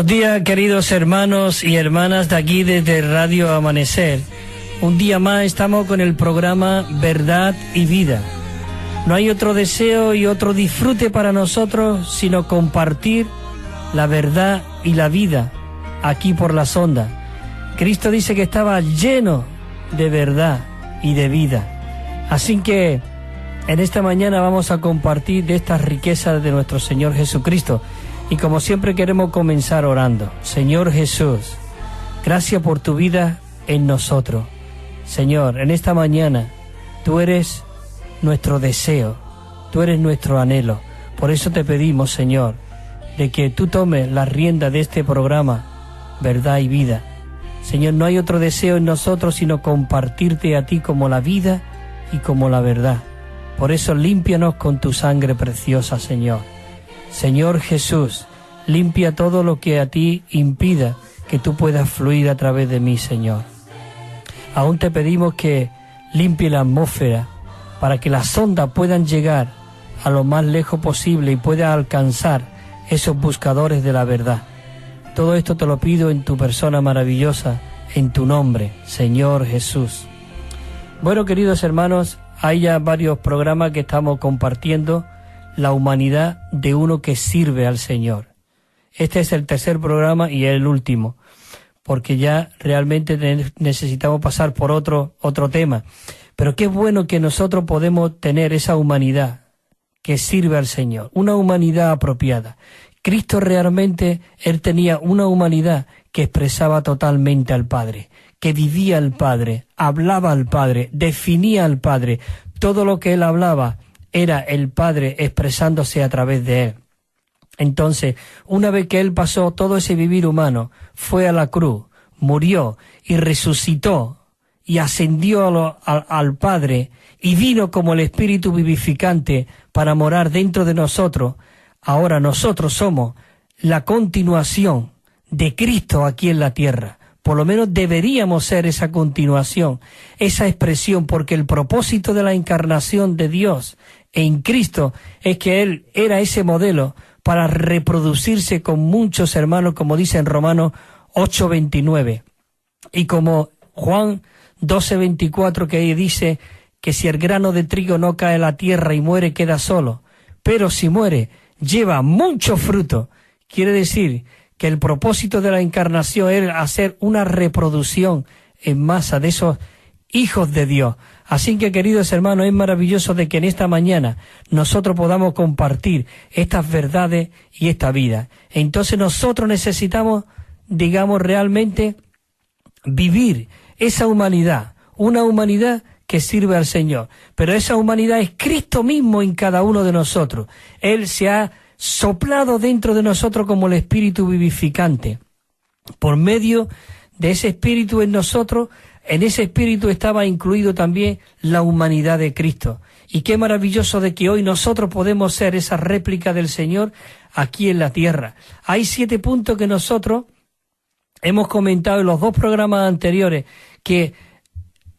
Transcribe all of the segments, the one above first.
Buenos días, queridos hermanos y hermanas de aquí desde Radio Amanecer. Un día más estamos con el programa Verdad y Vida. No hay otro deseo y otro disfrute para nosotros sino compartir la verdad y la vida aquí por las ondas. Cristo dice que estaba lleno de verdad y de vida. Así que en esta mañana vamos a compartir de estas riquezas de nuestro Señor Jesucristo. Y como siempre queremos comenzar orando. Señor Jesús, gracias por tu vida en nosotros. Señor, en esta mañana tú eres nuestro deseo, tú eres nuestro anhelo. Por eso te pedimos, Señor, de que tú tomes la rienda de este programa, Verdad y Vida. Señor, no hay otro deseo en nosotros sino compartirte a ti como la vida y como la verdad. Por eso límpianos con tu sangre preciosa, Señor. Señor Jesús, limpia todo lo que a ti impida que tú puedas fluir a través de mí, Señor. Aún te pedimos que limpie la atmósfera para que las ondas puedan llegar a lo más lejos posible y puedan alcanzar esos buscadores de la verdad. Todo esto te lo pido en tu persona maravillosa, en tu nombre, Señor Jesús. Bueno, queridos hermanos, hay ya varios programas que estamos compartiendo la humanidad de uno que sirve al Señor. Este es el tercer programa y el último, porque ya realmente necesitamos pasar por otro tema. Pero qué bueno que nosotros podemos tener esa humanidad que sirve al Señor, una humanidad apropiada. Cristo realmente, Él tenía una humanidad que expresaba totalmente al Padre, que vivía al Padre, hablaba al Padre, definía al Padre. Todo lo que Él hablaba era el Padre expresándose a través de Él. Entonces, una vez que Él pasó todo ese vivir humano, fue a la cruz, murió y resucitó y ascendió al Padre y vino como el Espíritu vivificante para morar dentro de nosotros. Ahora nosotros somos la continuación de Cristo aquí en la tierra. Por lo menos deberíamos ser esa continuación, esa expresión, porque el propósito de la encarnación de Dios en Cristo es que Él era ese modelo para reproducirse con muchos hermanos, como dice en Romanos 8:29. Y como Juan 12:24, que ahí dice que si el grano de trigo no cae a la tierra y muere, queda solo. Pero si muere, lleva mucho fruto. Quiere decir que el propósito de la encarnación era hacer una reproducción en masa de esos hijos de Dios. Así que, queridos hermanos, es maravilloso de que en esta mañana nosotros podamos compartir estas verdades y esta vida. Entonces nosotros necesitamos, digamos, realmente vivir esa humanidad, una humanidad que sirve al Señor. Pero esa humanidad es Cristo mismo en cada uno de nosotros. Él se ha soplado dentro de nosotros como el Espíritu vivificante. Por medio de ese Espíritu en nosotros, en ese Espíritu estaba incluido también la humanidad de Cristo. Y qué maravilloso de que hoy nosotros podemos ser esa réplica del Señor aquí en la tierra. Hay 7 puntos que nosotros hemos comentado en los 2 programas anteriores, que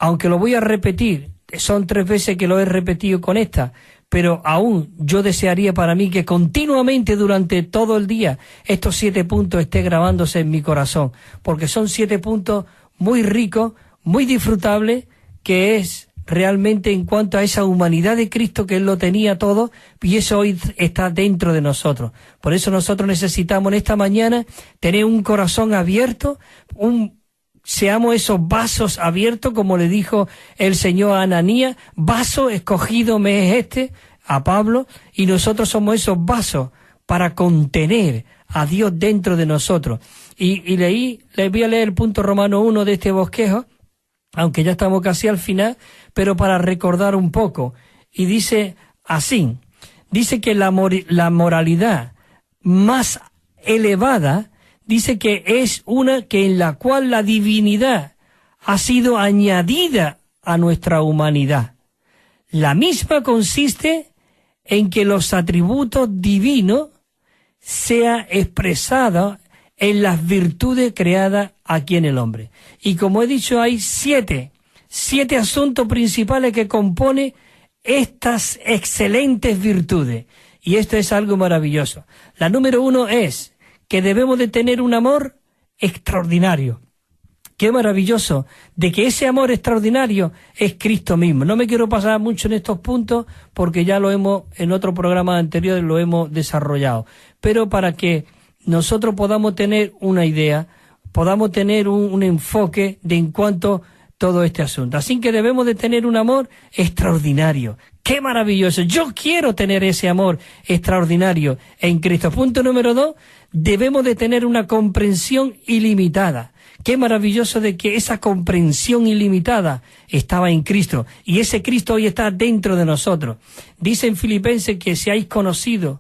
aunque lo voy a repetir, son 3 veces que lo he repetido con esta, pero aún yo desearía para mí que continuamente durante todo el día estos 7 puntos estén grabándose en mi corazón, porque son 7 puntos muy ricos, muy disfrutables, que es realmente en cuanto a esa humanidad de Cristo, que Él lo tenía todo, y eso hoy está dentro de nosotros. Por eso nosotros necesitamos en esta mañana tener un corazón abierto, seamos esos vasos abiertos, como le dijo el Señor a Ananías: vaso escogido me es este, a Pablo, y nosotros somos esos vasos para contener a Dios dentro de nosotros. Y les voy a leer el punto Romano 1 de este bosquejo, aunque ya estamos casi al final, pero para recordar un poco. Y dice así, dice que la moralidad más elevada, dice que es una que en la cual la divinidad ha sido añadida a nuestra humanidad. La misma consiste en que los atributos divinos sean expresados en las virtudes creadas aquí en el hombre. Y como he dicho, hay 7 asuntos principales que componen estas excelentes virtudes. Y esto es algo maravilloso. La número 1 es que debemos de tener un amor extraordinario. Qué maravilloso de que ese amor extraordinario es Cristo mismo. No me quiero pasar mucho en estos puntos porque ya en otro programa anterior lo hemos desarrollado. Pero para que nosotros podamos tener una idea, podamos tener un enfoque de en cuanto todo este asunto. Así que debemos de tener un amor extraordinario. ¡Qué maravilloso! Yo quiero tener ese amor extraordinario en Cristo. Punto número 2, debemos de tener una comprensión ilimitada. Qué maravilloso de que esa comprensión ilimitada estaba en Cristo y ese Cristo hoy está dentro de nosotros. Dice en Filipenses que seáis conocidos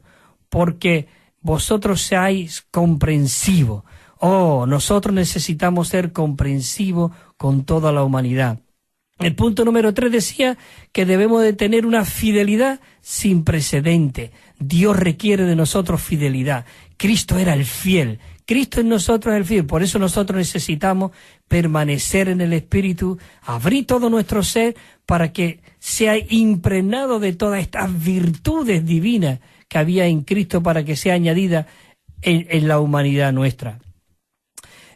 porque vosotros seáis comprensivos. Oh, nosotros necesitamos ser comprensivos con toda la humanidad. El punto número 3 decía que debemos de tener una fidelidad sin precedente. Dios requiere de nosotros fidelidad. Cristo era el fiel. Cristo en nosotros es el fiel. Por eso nosotros necesitamos permanecer en el Espíritu, abrir todo nuestro ser para que sea impregnado de todas estas virtudes divinas que había en Cristo para que sea añadida en la humanidad nuestra.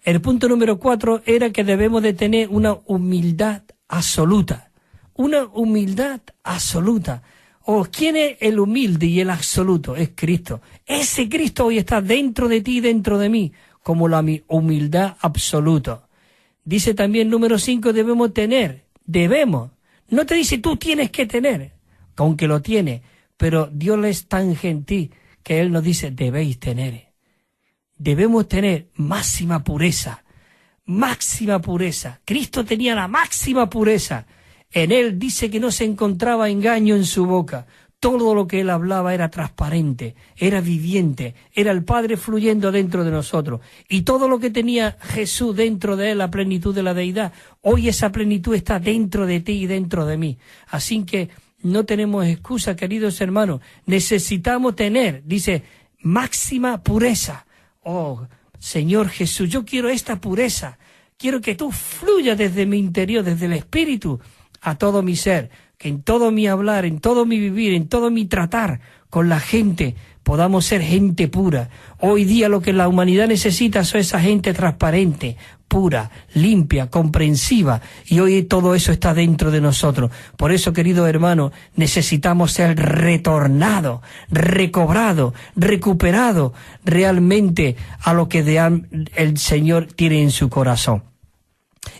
El punto número 4 era que debemos de tener una humildad absoluta. Una humildad absoluta. ¿Quién es el humilde y el absoluto? Es Cristo. Ese Cristo hoy está dentro de ti y dentro de mí, como la humildad absoluta. Dice también número 5, debemos. No te dice tú tienes que tener, aunque lo tiene, pero Dios es tan gentil que Él nos dice debéis tener. Debemos tener máxima pureza. Máxima pureza. Cristo tenía la máxima pureza. En Él dice que no se encontraba engaño en su boca. Todo lo que Él hablaba era transparente, era viviente, era el Padre fluyendo dentro de nosotros. Y todo lo que tenía Jesús dentro de Él, la plenitud de la deidad, hoy esa plenitud está dentro de ti y dentro de mí. Así que no tenemos excusa, queridos hermanos. Necesitamos tener, dice, máxima pureza. Oh, Señor Jesús, yo quiero esta pureza. Quiero que tú fluyas desde mi interior, desde el Espíritu, a todo mi ser, que en todo mi hablar, en todo mi vivir, en todo mi tratar con la gente, podamos ser gente pura. Hoy día lo que la humanidad necesita es esa gente transparente, pura, limpia, comprensiva, y hoy todo eso está dentro de nosotros. Por eso, queridos hermanos, necesitamos ser retornados, recobrados, recuperados realmente a lo que el Señor tiene en su corazón.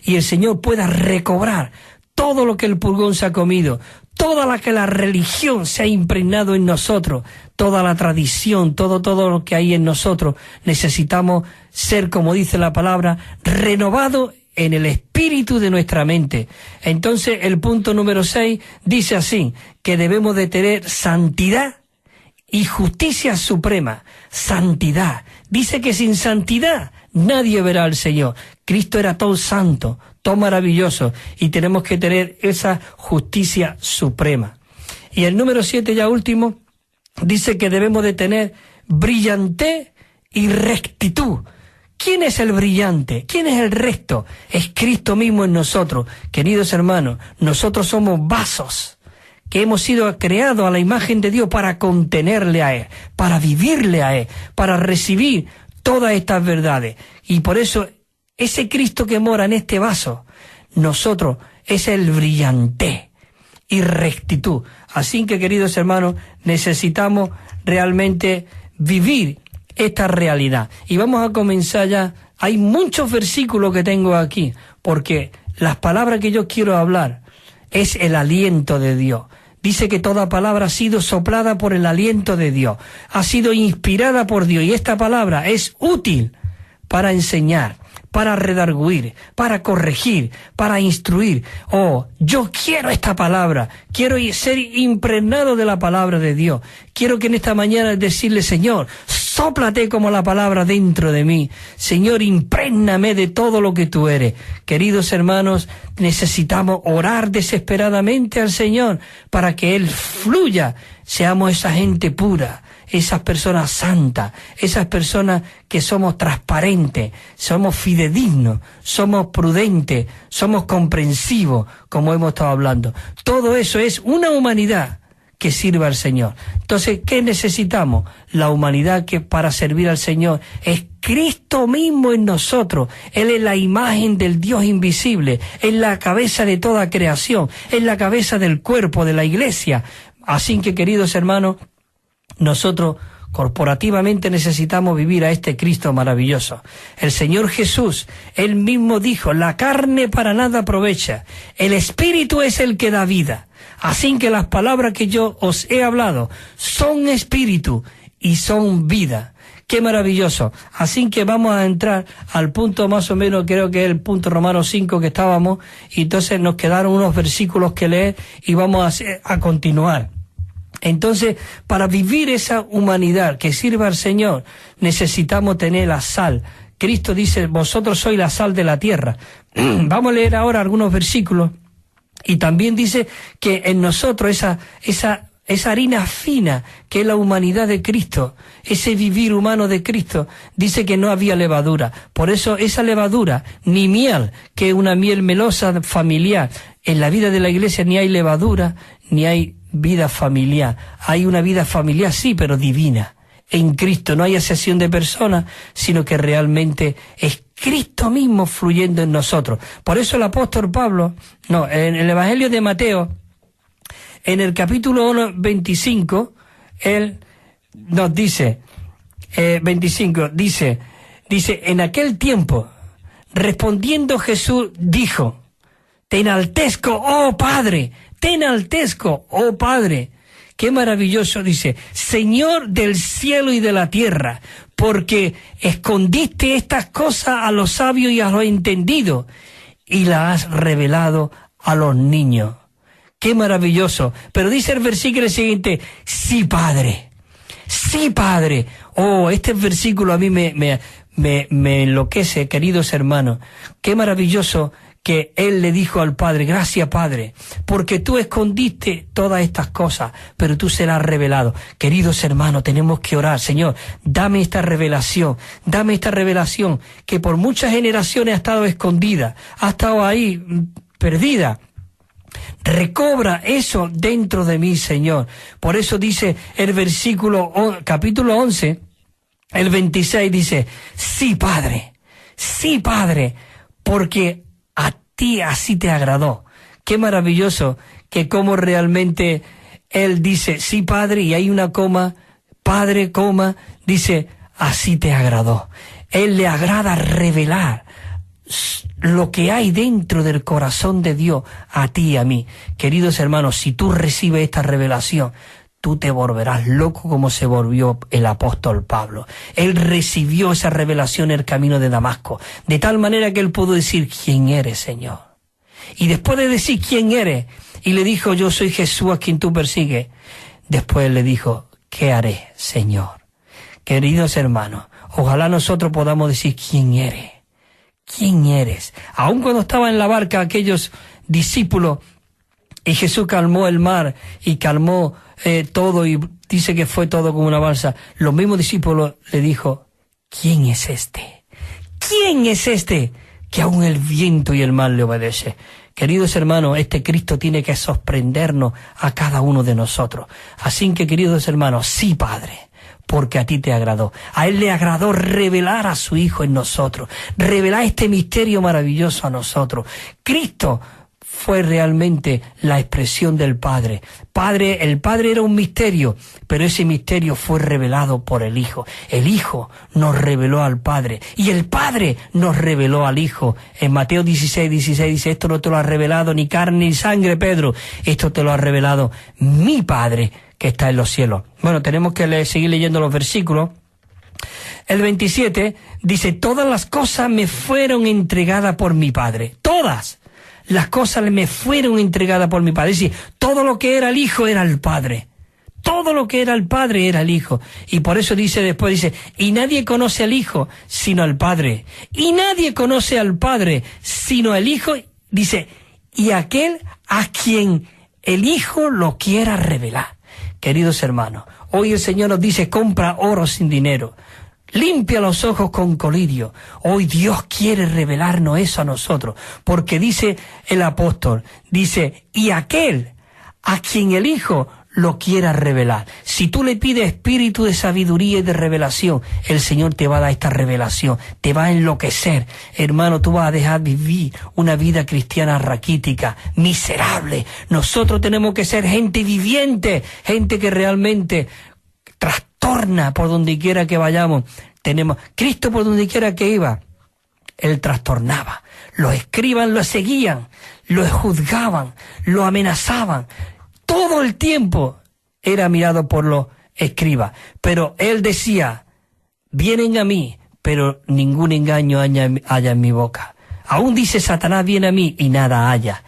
Y el Señor pueda recobrar todo lo que el pulgón se ha comido, toda la que la religión se ha impregnado en nosotros, toda la tradición, todo lo que hay en nosotros. Necesitamos ser, como dice la palabra, renovados en el espíritu de nuestra mente. Entonces el punto número 6 dice así, que debemos de tener santidad y justicia suprema. Santidad. Dice que sin santidad nadie verá al Señor. Cristo era todo santo, todo maravilloso, y tenemos que tener esa justicia suprema. Y el número 7, ya último, dice que debemos de tener brillantez y rectitud. ¿Quién es el brillante? ¿Quién es el recto? Es Cristo mismo en nosotros. Queridos hermanos, nosotros somos vasos que hemos sido creados a la imagen de Dios para contenerle a Él, para vivirle a Él, para recibir todas estas verdades. Y por eso ese Cristo que mora en este vaso, nosotros, es el brillante y rectitud. Así que, queridos hermanos, necesitamos realmente vivir esta realidad. Y vamos a comenzar ya. Hay muchos versículos que tengo aquí, porque las palabras que yo quiero hablar es el aliento de Dios. Dice que toda palabra ha sido soplada por el aliento de Dios, ha sido inspirada por Dios, y esta palabra es útil para enseñar, para redarguir, para corregir, para instruir. Oh, yo quiero esta palabra, quiero ser impregnado de la palabra de Dios. Quiero que en esta mañana decirle, Señor, sóplate como la palabra dentro de mí. Señor, imprégname de todo lo que tú eres. Queridos hermanos, necesitamos orar desesperadamente al Señor para que Él fluya. Seamos esa gente pura, esas personas santas, esas personas que somos transparentes, somos fidedignos, somos prudentes, somos comprensivos, como hemos estado hablando. Todo eso es una humanidad que sirva al Señor. Entonces, ¿qué necesitamos? La humanidad que para servir al Señor es Cristo mismo en nosotros. Él es la imagen del Dios invisible, es la cabeza de toda creación, es la cabeza del cuerpo de la iglesia. Así que, queridos hermanos, nosotros corporativamente necesitamos vivir a este Cristo maravilloso. El Señor Jesús, Él mismo dijo, la carne para nada aprovecha, el Espíritu es el que da vida. Así que las palabras que yo os he hablado son espíritu y son vida. ¡Qué maravilloso! Así que vamos a entrar al punto más o menos, creo que es el punto Romanos 5 que estábamos, y entonces nos quedaron unos versículos que leer y vamos a continuar. Entonces, para vivir esa humanidad que sirva al Señor, necesitamos tener la sal. Cristo dice, vosotros sois la sal de la tierra. Vamos a leer ahora algunos versículos. Y también dice que en nosotros esa harina fina, que es la humanidad de Cristo, ese vivir humano de Cristo, dice que no había levadura. Por eso esa levadura, ni miel, que es una miel melosa familiar, en la vida de la iglesia ni hay levadura, ni hay vida familiar. Hay una vida familiar, sí, pero divina. En Cristo no hay asociación de personas, sino que realmente es Cristo mismo fluyendo en nosotros. Por eso el apóstol Pablo, en el Evangelio de Mateo, en el capítulo 25, él nos dice, 25, dice, en aquel tiempo, respondiendo Jesús, dijo, te enaltezco, oh Padre, te enaltezco, oh Padre. Qué maravilloso, dice, Señor del cielo y de la tierra, porque escondiste estas cosas a los sabios y a los entendidos, y las has revelado a los niños. Qué maravilloso. Pero dice el versículo siguiente, sí, Padre, sí, Padre. Oh, este versículo a mí me enloquece, queridos hermanos. Qué maravilloso que él le dijo al Padre, gracias Padre, porque tú escondiste todas estas cosas, pero tú serás revelado. Queridos hermanos, tenemos que orar, Señor, dame esta revelación que por muchas generaciones ha estado escondida, ha estado ahí perdida. Recobra eso dentro de mí, Señor. Por eso dice el versículo, capítulo 11, el 26 dice, sí, Padre, porque a ti así te agradó. Qué maravilloso que como realmente él dice, sí, Padre, y hay una coma, Padre, coma, dice, así te agradó. Él le agrada revelar lo que hay dentro del corazón de Dios a ti y a mí. Queridos hermanos, si tú recibes esta revelación, tú te volverás loco como se volvió el apóstol Pablo. Él recibió esa revelación en el camino de Damasco, de tal manera que él pudo decir, ¿quién eres, Señor? Y después de decir quién eres, y le dijo, yo soy Jesús a quien tú persigues, después le dijo, ¿qué haré, Señor? Queridos hermanos, ojalá nosotros podamos decir, ¿quién eres? ¿Quién eres? Aun cuando estaban en la barca aquellos discípulos, y Jesús calmó el mar, y calmó todo, y dice que fue todo como una balsa, los mismos discípulos le dijo, ¿quién es este? ¿Quién es este que aún el viento y el mar le obedece? Queridos hermanos, este Cristo tiene que sorprendernos a cada uno de nosotros. Así que, queridos hermanos, sí, Padre, porque a ti te agradó. A él le agradó revelar a su Hijo en nosotros, revelar este misterio maravilloso a nosotros. Cristo fue realmente la expresión del Padre. El Padre era un misterio, pero ese misterio fue revelado por el Hijo. El Hijo nos reveló al Padre y el Padre nos reveló al Hijo. En Mateo 16 dice, esto no te lo ha revelado ni carne ni sangre, Pedro, esto te lo ha revelado mi Padre que está en los cielos. Bueno, tenemos que seguir leyendo los versículos. El 27 dice, todas las cosas me fueron entregadas por mi Padre. Todas las cosas me fueron entregadas por mi Padre. Es decir, todo lo que era el Hijo era el Padre. Todo lo que era el Padre era el Hijo. Y por eso dice, y nadie conoce al Hijo sino al Padre. Y nadie conoce al Padre sino al Hijo. Dice, y aquel a quien el Hijo lo quiera revelar. Queridos hermanos, hoy el Señor nos dice, compra oro sin dinero. Limpia los ojos con colirio. Hoy Dios quiere revelarnos eso a nosotros, porque dice el apóstol, dice, y aquel a quien el Hijo lo quiera revelar. Si tú le pides espíritu de sabiduría y de revelación, el Señor te va a dar esta revelación, te va a enloquecer. Hermano, tú vas a dejar vivir una vida cristiana raquítica, miserable. Nosotros tenemos que ser gente viviente, gente que realmente trastorna por donde quiera que vayamos. Cristo por donde quiera que iba, Él trastornaba. Los escribas lo seguían, lo juzgaban, lo amenazaban. Todo el tiempo era mirado por los escribas. Pero Él decía, vienen a mí, pero ningún engaño haya en mi boca. Aún dice Satanás, viene a mí y nada haya.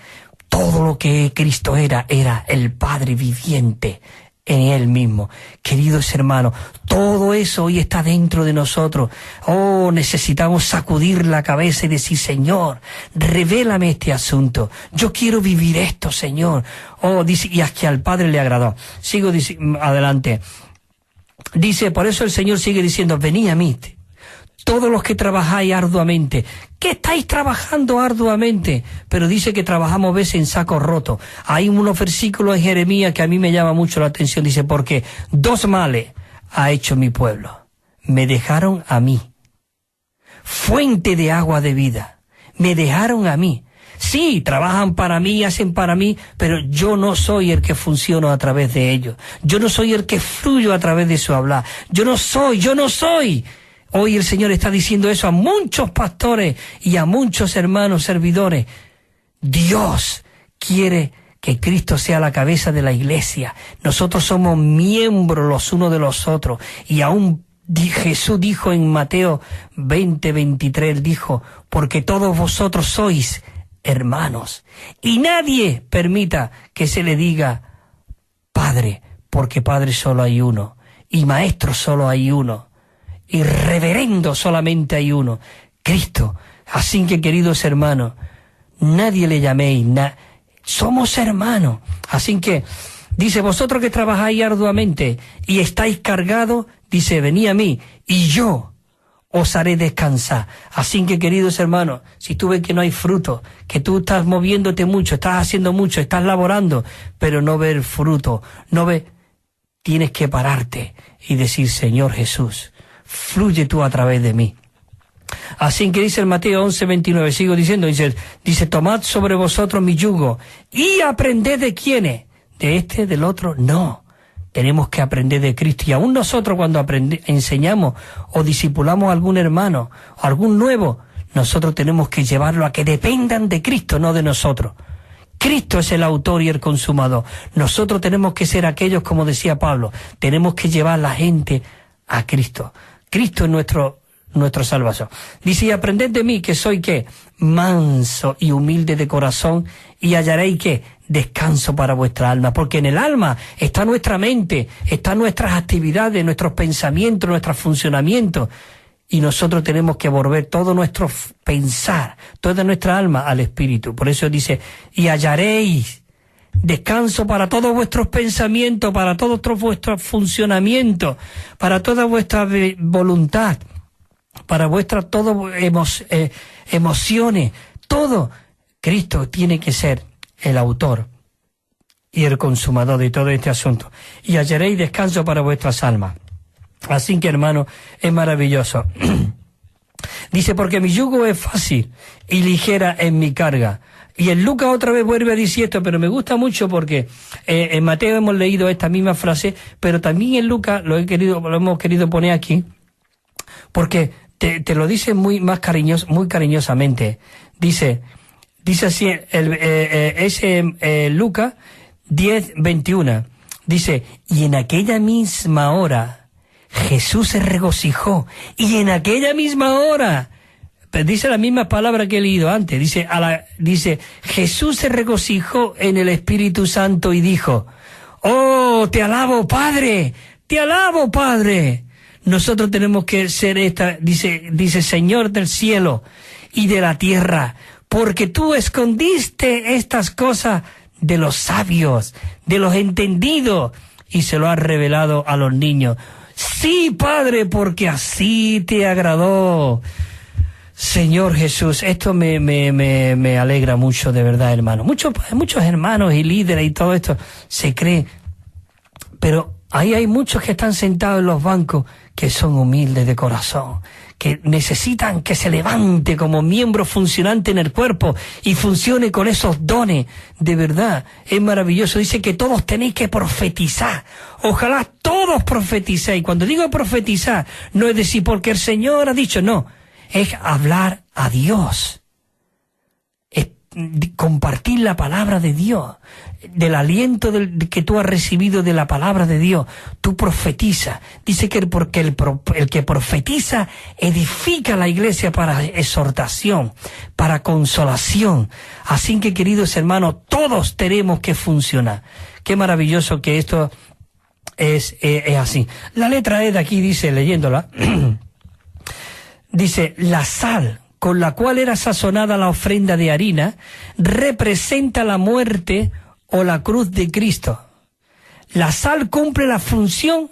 Todo lo que Cristo era el Padre viviente en Él mismo. Queridos hermanos, todo eso hoy está dentro de nosotros. Oh, necesitamos sacudir la cabeza y decir, Señor, revélame este asunto. Yo quiero vivir esto, Señor. Oh, dice, y es que al Padre le agradó. Sigo adelante. Dice, por eso el Señor sigue diciendo, venid a mí, todos los que trabajáis arduamente. ¿Qué estáis trabajando arduamente? Pero dice que trabajamos a veces en saco roto. Hay unos versículos en Jeremías que a mí me llama mucho la atención. Dice, porque 2 males ha hecho mi pueblo. Me dejaron a mí, fuente de agua de vida. Me dejaron a mí. Sí, trabajan para mí, hacen para mí, pero yo no soy el que funciono a través de ellos. Yo no soy el que fluyo a través de su hablar. Yo no soy. Hoy el Señor está diciendo eso a muchos pastores y a muchos hermanos servidores. Dios quiere que Cristo sea la cabeza de la iglesia. Nosotros somos miembros los unos de los otros. Y aún Jesús dijo en Mateo 20:23, dijo, porque todos vosotros sois hermanos. Y nadie permita que se le diga Padre, porque Padre solo hay uno. Y Maestro solo hay uno. Y reverendo solamente hay uno, Cristo. Así que, queridos hermanos, nadie le llaméis, somos hermanos. Así que, dice, vosotros que trabajáis arduamente y estáis cargados, dice, venid a mí y yo os haré descansar. Así que, queridos hermanos, si tú ves que no hay fruto, que tú estás moviéndote mucho, estás haciendo mucho, estás laborando, pero no ves fruto, tienes que pararte y decir, Señor Jesús, fluye tú a través de mí. Así que dice el Mateo 11:29, sigo diciendo, dice, tomad sobre vosotros mi yugo y aprended de quiénes, de este, del otro, no. Tenemos que aprender de Cristo. Y aún nosotros cuando enseñamos o discipulamos a algún hermano o algún nuevo, nosotros tenemos que llevarlo a que dependan de Cristo, no de nosotros. Cristo es el autor y el consumador. Nosotros tenemos que ser aquellos, como decía Pablo, tenemos que llevar a la gente a Cristo. Cristo es nuestro salvación. Dice, y aprended de mí que soy, ¿qué? Manso y humilde de corazón, y hallaréis, ¿qué? Descanso para vuestra alma. Porque en el alma está nuestra mente, están nuestras actividades, nuestros pensamientos, nuestros funcionamientos. Y nosotros tenemos que volver todo nuestro pensar, toda nuestra alma al Espíritu. Por eso dice, y hallaréis descanso para todos vuestros pensamientos, para todos vuestros funcionamientos, para toda vuestra voluntad, para vuestras emociones, todo. Cristo tiene que ser el autor y el consumador de todo este asunto. Y hallaréis descanso para vuestras almas. Así que, hermano, es maravilloso. Dice, porque mi yugo es fácil y ligera es mi carga. Y en Lucas otra vez vuelve a decir esto, pero me gusta mucho porque en Mateo hemos leído esta misma frase, pero también en Lucas lo hemos querido poner aquí, porque te lo dice muy cariñosamente. Dice así, Lucas 10:21. Dice, y en aquella misma hora Jesús se regocijó, y en aquella misma hora, dice la misma palabra que he leído antes, dice, Jesús se regocijó en el Espíritu Santo y dijo, oh, te alabo, Padre, te alabo, Padre. Nosotros tenemos que ser dice, Señor del cielo y de la tierra, porque tú escondiste estas cosas de los sabios, de los entendidos, y se lo has revelado a los niños. Sí, Padre, porque así te agradó. Señor Jesús, esto me alegra mucho, de verdad, hermano. Muchos hermanos y líderes y todo esto se creen Pero ahí hay muchos que están sentados en los bancos que son humildes de corazón, que necesitan que se levante como miembro funcionante en el cuerpo y funcione con esos dones. De verdad, es maravilloso. Dice que todos tenéis que profetizar. Ojalá todos profeticéis. Cuando digo profetizar, no es decir porque el Señor ha dicho, no. Es hablar a Dios. Es compartir la palabra de Dios. Del aliento que tú has recibido de la palabra de Dios, tú profetizas. Dice que porque el que profetiza edifica la iglesia para exhortación, para consolación. Así que, queridos hermanos, todos tenemos que funcionar. Qué maravilloso que esto es así. La letra E de aquí dice, leyéndola, dice, la sal con la cual era sazonada la ofrenda de harina representa la muerte o la cruz de Cristo. La sal cumple la función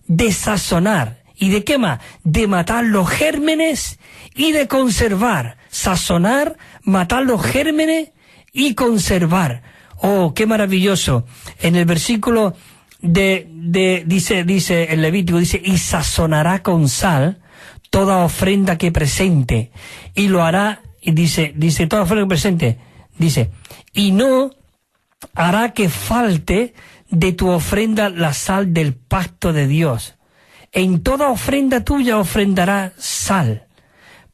de sazonar. ¿Y de qué más? De matar los gérmenes y de conservar. Sazonar, matar los gérmenes y conservar. Oh, qué maravilloso. En el versículo dice el Levítico, dice, y sazonará con sal toda ofrenda que presente. Y lo hará, y dice, toda ofrenda que presente. Dice, y no hará que falte de tu ofrenda la sal del pacto de Dios. En toda ofrenda tuya ofrendará sal.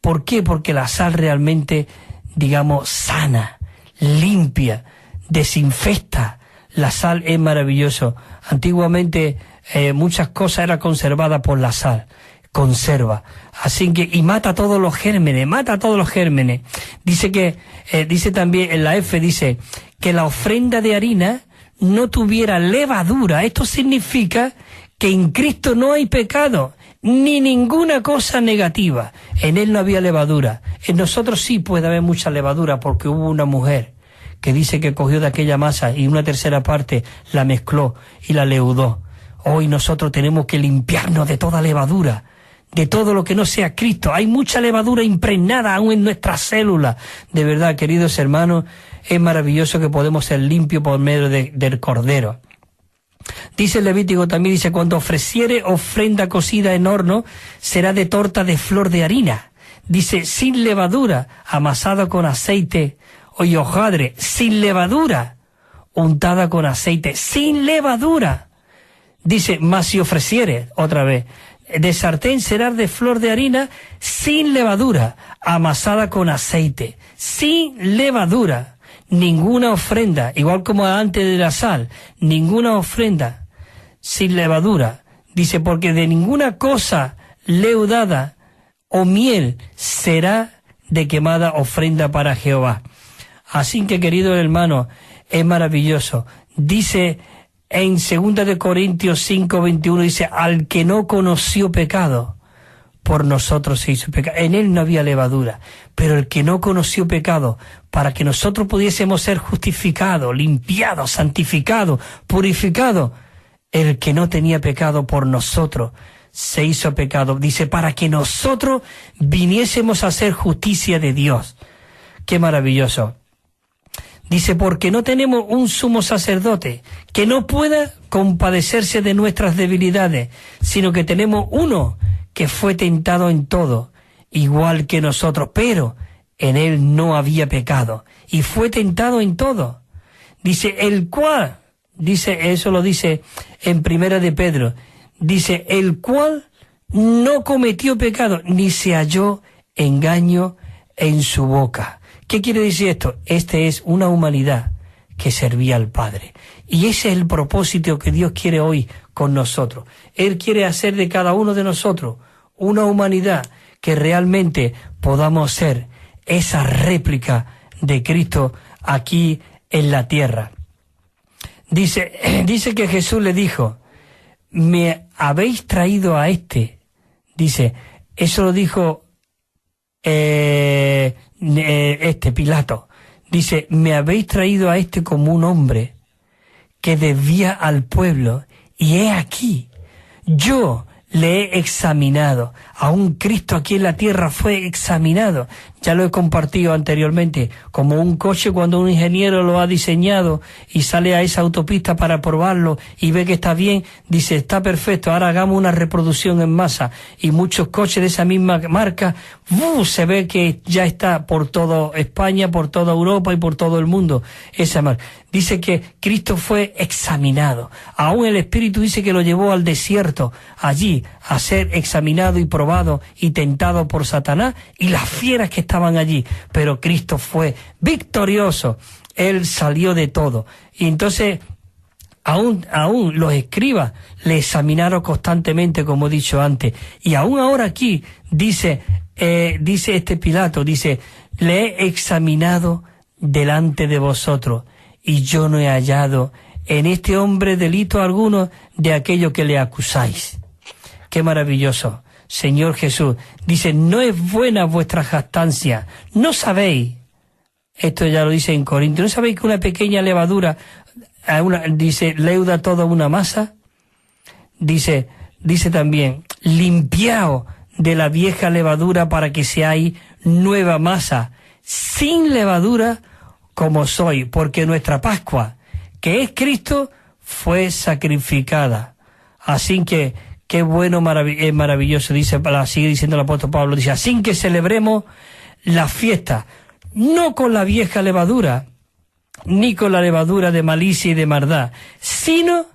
¿Por qué? Porque la sal realmente, digamos, sana, limpia, desinfecta. La sal es maravilloso. Antiguamente muchas cosas eran conservadas por la sal. Conserva. Así que, y mata todos los gérmenes, dice también en la F, dice que la ofrenda de harina no tuviera levadura. Esto significa que en Cristo no hay pecado, ni ninguna cosa negativa. En Él no había levadura. En nosotros sí puede haber mucha levadura, porque hubo una mujer que dice que cogió de aquella masa y una tercera parte la mezcló y la leudó. Hoy nosotros tenemos que limpiarnos de toda levadura, de todo lo que no sea Cristo. Hay mucha levadura impregnada aún en nuestras células. De verdad, queridos hermanos, es maravilloso que podemos ser limpios por medio del Cordero. Dice el Levítico también, dice, cuando ofreciere ofrenda cocida en horno, será de torta de flor de harina. Dice, sin levadura, amasada con aceite, y hojaldre, sin levadura, untada con aceite, sin levadura. Dice, mas si ofreciere, otra vez, de sartén será de flor de harina, sin levadura, amasada con aceite, sin levadura. Ninguna ofrenda, igual como antes de la sal, ninguna ofrenda sin levadura. Dice, porque de ninguna cosa leudada o miel será de quemada ofrenda para Jehová. Así que, querido hermano, es maravilloso. Dice en 2 de Corintios 5:21, dice, al que no conoció pecado, por nosotros se hizo pecado. En Él no había levadura, pero el que no conoció pecado, para que nosotros pudiésemos ser justificados, limpiados, santificados, purificados, el que no tenía pecado por nosotros se hizo pecado. Dice, para que nosotros viniésemos a hacer justicia de Dios. Qué maravilloso. Dice, porque no tenemos un sumo sacerdote que no pueda compadecerse de nuestras debilidades, sino que tenemos uno que fue tentado en todo, igual que nosotros, pero en Él no había pecado, y fue tentado en todo. Dice, el cual, dice, eso lo dice en 1 de Pedro, dice, el cual no cometió pecado, ni se halló engaño en su boca. ¿Qué quiere decir esto? Este es una humanidad que servía al Padre. Y ese es el propósito que Dios quiere hoy con nosotros. Él quiere hacer de cada uno de nosotros una humanidad que realmente podamos ser esa réplica de Cristo aquí en la tierra. Dice que Jesús le dijo, me habéis traído a este. Dice, eso lo dijo Pilato. Dice, me habéis traído a este como un hombre que desvía al pueblo, y he aquí, yo le he examinado. Aún Cristo aquí en la tierra fue examinado. Ya lo he compartido anteriormente, como un coche cuando un ingeniero lo ha diseñado y sale a esa autopista para probarlo y ve que está bien, dice, está perfecto, ahora hagamos una reproducción en masa. Y muchos coches de esa misma marca, se ve que ya está por toda España, por toda Europa y por todo el mundo esa marca. Dice que Cristo fue examinado. Aún el Espíritu dice que lo llevó al desierto, allí, a ser examinado y probado y tentado por Satanás y las fieras que estaban allí. Pero Cristo fue victorioso. Él salió de todo. Y entonces, aún los escribas le examinaron constantemente, como he dicho antes. Y aún ahora aquí, dice este Pilato, dice, le he examinado delante de vosotros, y yo no he hallado en este hombre delito alguno de aquello que le acusáis. Qué maravilloso. Señor Jesús, dice, no es buena vuestra jactancia. No sabéis, esto ya lo dice en Corintios, ¿no sabéis que una pequeña levadura, dice, leuda toda una masa? Dice también, limpiaos de la vieja levadura para que seáis nueva masa, sin levadura, como soy, porque nuestra Pascua, que es Cristo, fue sacrificada. Así que, qué bueno, es maravilloso, sigue diciendo el apóstol Pablo, dice, así que celebremos la fiesta, no con la vieja levadura, ni con la levadura de malicia y de maldad, sino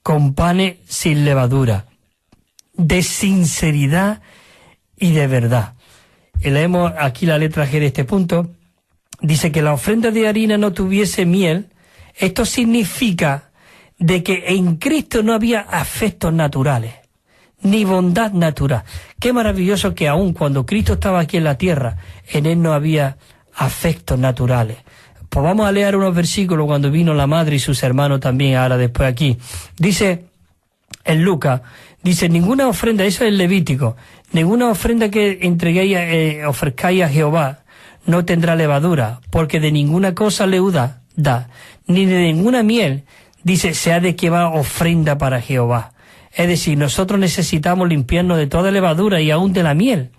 con panes sin levadura, de sinceridad y de verdad. Y leemos aquí la letra G de este punto. Dice que la ofrenda de harina no tuviese miel. Esto significa de que en Cristo no había afectos naturales, ni bondad natural. Qué maravilloso que aun cuando Cristo estaba aquí en la tierra, en Él no había afectos naturales. Pues vamos a leer unos versículos cuando vino la madre y sus hermanos también, ahora después aquí. Dice en Lucas, dice, ninguna ofrenda, eso es Levítico, ninguna ofrenda que entreguéis, ofrezcáis a Jehová, no tendrá levadura, porque de ninguna cosa leuda da, ni de ninguna miel, dice, se ha de llevar ofrenda para Jehová. Es decir, nosotros necesitamos limpiarnos de toda levadura y aún de la miel.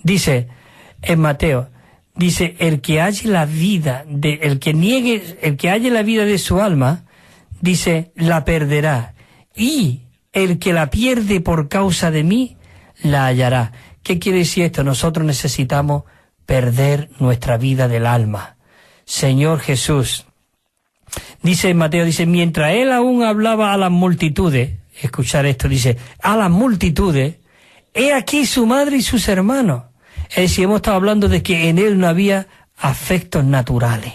Dice en Mateo, dice, el que halle la vida el que halle la vida de su alma, dice, la perderá, y el que la pierde por causa de mí, la hallará. ¿Qué quiere decir esto? Nosotros necesitamos perder nuestra vida del alma. Señor Jesús, dice en Mateo, dice, mientras él aún hablaba a las multitudes, escuchar esto, dice, a las multitudes, he aquí su madre y sus hermanos. Es decir, hemos estado hablando de que en él no había afectos naturales.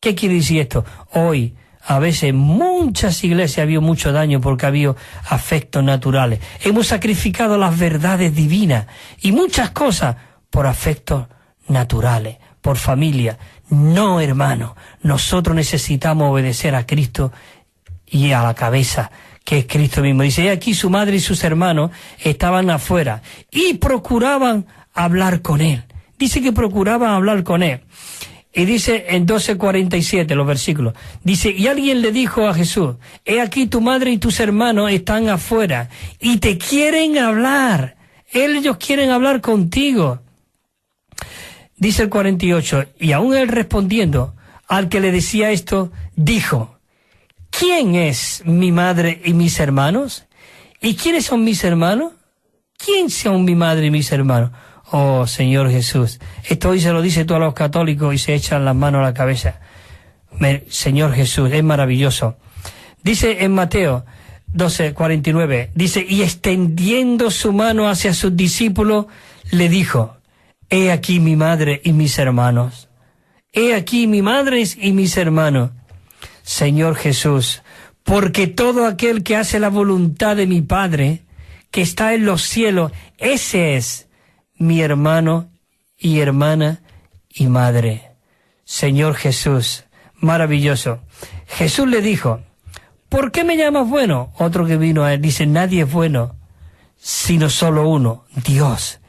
¿Qué quiere decir esto? Hoy, a veces, en muchas iglesias ha habido mucho daño porque ha habido afectos naturales. Hemos sacrificado las verdades divinas y muchas cosas por afectos naturales, por familia. No, hermano, nosotros necesitamos obedecer a Cristo y a la cabeza, que es Cristo mismo. Dice, aquí su madre y sus hermanos estaban afuera y procuraban hablar con él. Dice que procuraban hablar con él. Y dice en 12:47 los versículos, dice, y alguien le dijo a Jesús, he aquí tu madre y tus hermanos están afuera y te quieren hablar. Ellos quieren hablar contigo. Dice el 48, y aún él respondiendo al que le decía esto, dijo, ¿quién es mi madre y mis hermanos? ¿Y quiénes son mis hermanos? ¿Quién son mi madre y mis hermanos? Oh, Señor Jesús, esto hoy se lo dice tú a los católicos y se echan las manos a la cabeza. Señor Jesús, es maravilloso. Dice en Mateo 12:49, dice, y extendiendo su mano hacia sus discípulos, le dijo, he aquí mi madre y mis hermanos. He aquí mi madre y mis hermanos. Señor Jesús, porque todo aquel que hace la voluntad de mi Padre, que está en los cielos, ese es mi hermano y hermana y madre. Señor Jesús, maravilloso. Jesús le dijo, ¿por qué me llamas bueno? Otro que vino a él dice, nadie es bueno, sino solo uno, Dios.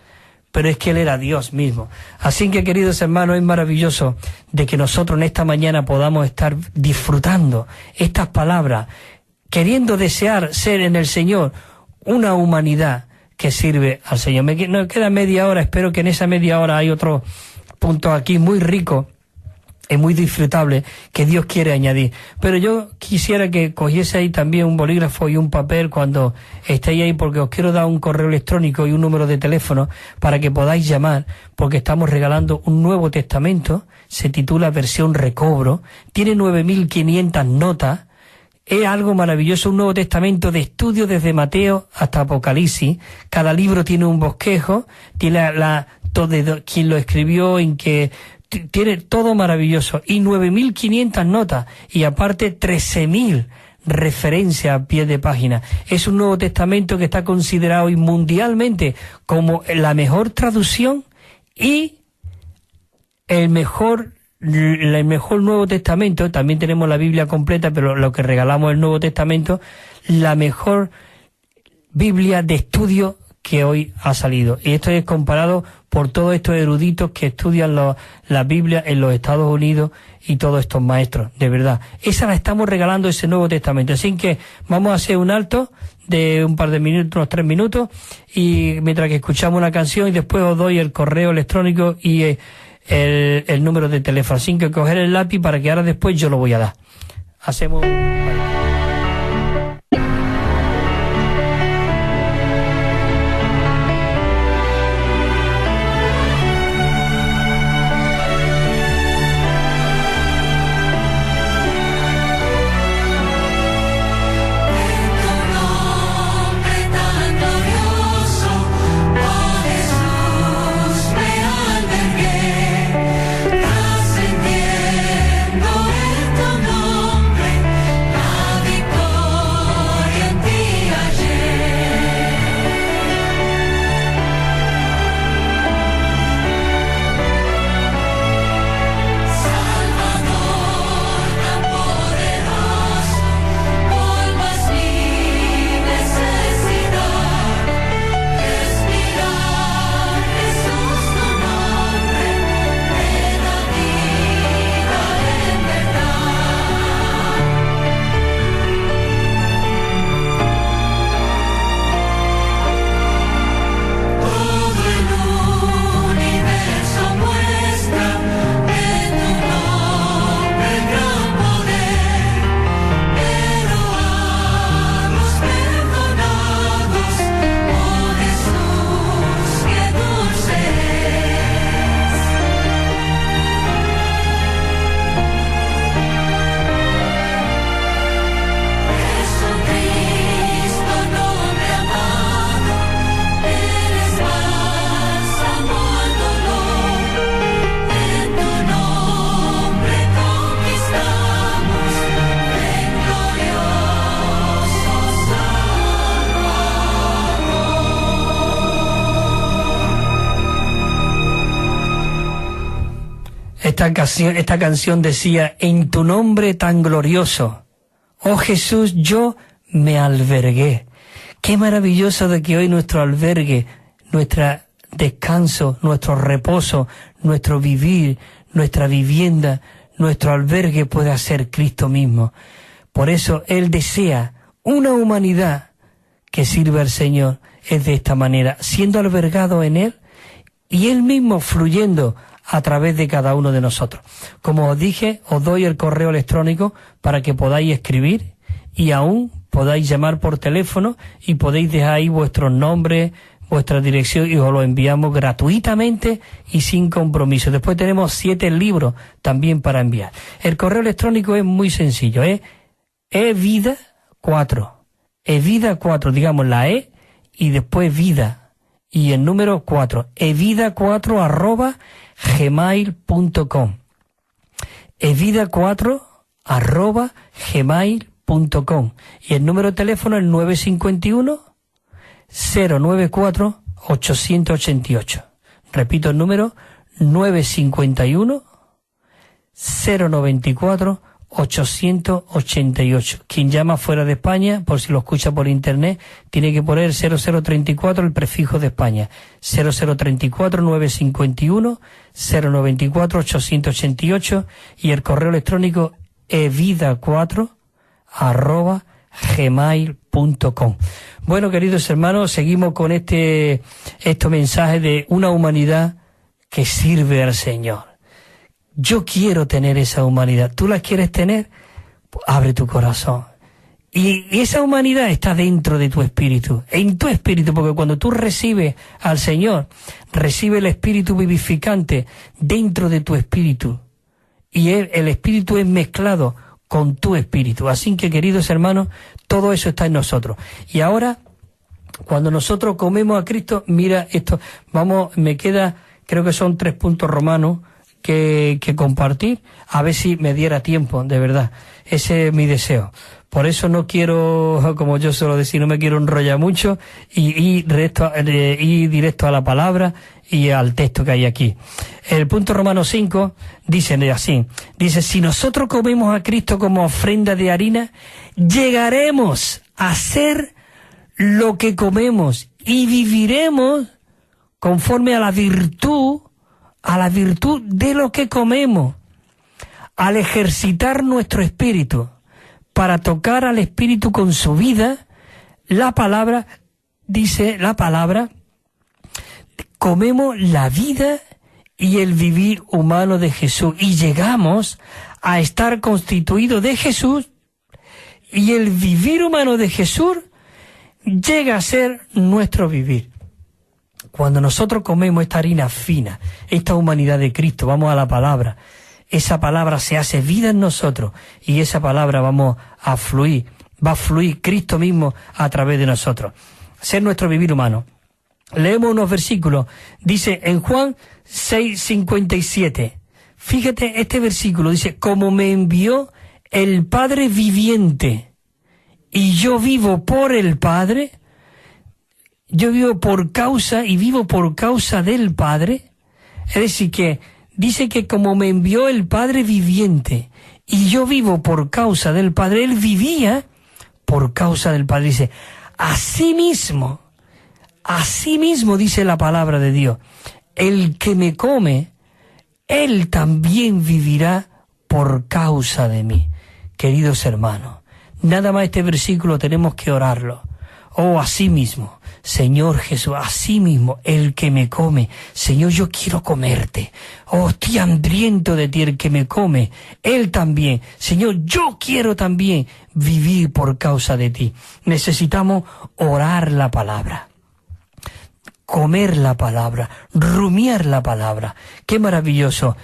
Pero es que Él era Dios mismo. Así que, queridos hermanos, es maravilloso de que nosotros en esta mañana podamos estar disfrutando estas palabras, queriendo desear ser en el Señor una humanidad que sirve al Señor. Nos queda media hora, espero que en esa media hora hay otro punto aquí muy rico y muy disfrutable que Dios quiere añadir. Pero yo quisiera que cogiese ahí también un bolígrafo y un papel cuando estéis ahí, porque os quiero dar un correo electrónico y un número de teléfono para que podáis llamar, porque estamos regalando un Nuevo Testamento, se titula versión recobro, tiene 9.500 notas, es algo maravilloso, un Nuevo Testamento de estudio desde Mateo hasta Apocalipsis. Cada libro tiene un bosquejo, tiene quien lo escribió, en que tiene todo maravilloso, y 9.500 notas, y aparte 13.000 referencias a pie de página. Es un Nuevo Testamento que está considerado mundialmente como la mejor traducción y el mejor Nuevo Testamento. También tenemos la Biblia completa, pero lo que regalamos es el Nuevo Testamento, la mejor Biblia de estudio que hoy ha salido. Y esto es comparado por todos estos eruditos que estudian la Biblia en los Estados Unidos y todos estos maestros, de verdad. Esa la estamos regalando, ese Nuevo Testamento. Así que vamos a hacer un alto de un par de minutos, unos 3 minutos, y mientras que escuchamos una canción, y después os doy el correo electrónico y el número de teléfono. Así que coger el lápiz para que ahora después yo lo voy a dar. Hacemos Esta canción decía: en tu nombre tan glorioso, oh Jesús, yo me albergué. Qué maravilloso de que hoy nuestro albergue, nuestro descanso, nuestro reposo, nuestro vivir, nuestra vivienda, nuestro albergue pueda ser Cristo mismo. Por eso Él desea una humanidad que sirva al Señor, es de esta manera, siendo albergado en Él y Él mismo fluyendo a través de cada uno de nosotros. Como os dije, os doy el correo electrónico para que podáis escribir y aún podáis llamar por teléfono y podéis dejar ahí vuestros nombres, vuestra dirección, y os lo enviamos gratuitamente y sin compromiso. Después tenemos 7 libros también para enviar. El correo electrónico es muy sencillo, es evida4, evida4, digamos la E y después vida y el número 4, evida4@gmail.com, evida4@gmail.com, y el número de teléfono es 951-094-888. Repito el número, 951-094-888. Quien llama fuera de España, por si lo escucha por internet, tiene que poner 0034, el prefijo de España. 0034-951-094-888, y el correo electrónico evida4@gmail.com. Bueno, queridos hermanos, seguimos con estos mensajes de una humanidad que sirve al Señor. Yo quiero tener esa humanidad. ¿Tú la quieres tener? Pues abre tu corazón. Y esa humanidad está dentro de tu espíritu, en tu espíritu, porque cuando tú recibes al Señor, recibe el espíritu vivificante dentro de tu espíritu. Y el espíritu es mezclado con tu espíritu. Así que, queridos hermanos, todo eso está en nosotros. Y ahora, cuando nosotros comemos a Cristo, mira esto, me queda, creo que son 3 puntos romanos que compartir, a ver si me diera tiempo, de verdad. Ese es mi deseo. Por eso no quiero, como yo suelo decir, no me quiero enrollar mucho y directo a la palabra y al texto que hay aquí. El punto Romanos 5 dice así, si nosotros comemos a Cristo como ofrenda de harina, llegaremos a ser lo que comemos y viviremos conforme a la virtud de lo que comemos, al ejercitar nuestro espíritu para tocar al espíritu con su vida. La palabra, comemos la vida y el vivir humano de Jesús y llegamos a estar constituidos de Jesús, y el vivir humano de Jesús llega a ser nuestro vivir. Cuando nosotros comemos esta harina fina, esta humanidad de Cristo, vamos a la palabra, esa palabra se hace vida en nosotros y esa palabra va a fluir Cristo mismo a través de nosotros. Ser nuestro vivir humano. Leemos unos versículos. Dice en Juan 6:57. Fíjate este versículo. Dice, como me envió el Padre viviente y yo vivo por el Padre, yo vivo por causa y vivo por causa del Padre. Es decir, que dice que como me envió el Padre viviente y yo vivo por causa del Padre, él vivía por causa del Padre. Dice, asimismo dice la palabra de Dios, el que me come, él también vivirá por causa de mí. Queridos hermanos, nada más este versículo tenemos que orarlo. Oh, asimismo, Señor Jesús, asimismo, el que me come, Señor, yo quiero comerte. Oh, estoy hambriento de ti, el que me come, él también. Señor, yo quiero también vivir por causa de ti. Necesitamos orar la palabra, comer la palabra, rumiar la palabra. ¡Qué maravilloso!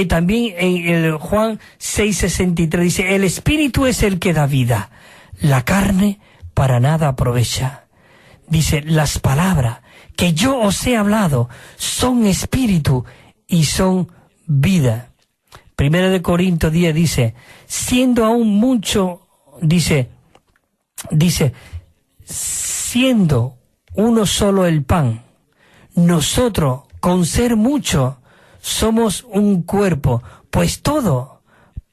También en el Juan 6:63 dice, el Espíritu es el que da vida, la carne para nada aprovecha. Dice, las palabras que yo os he hablado son espíritu y son vida. 1 Corintios 10 dice, siendo aún mucho, siendo uno solo el pan, nosotros con ser mucho somos un cuerpo, pues todos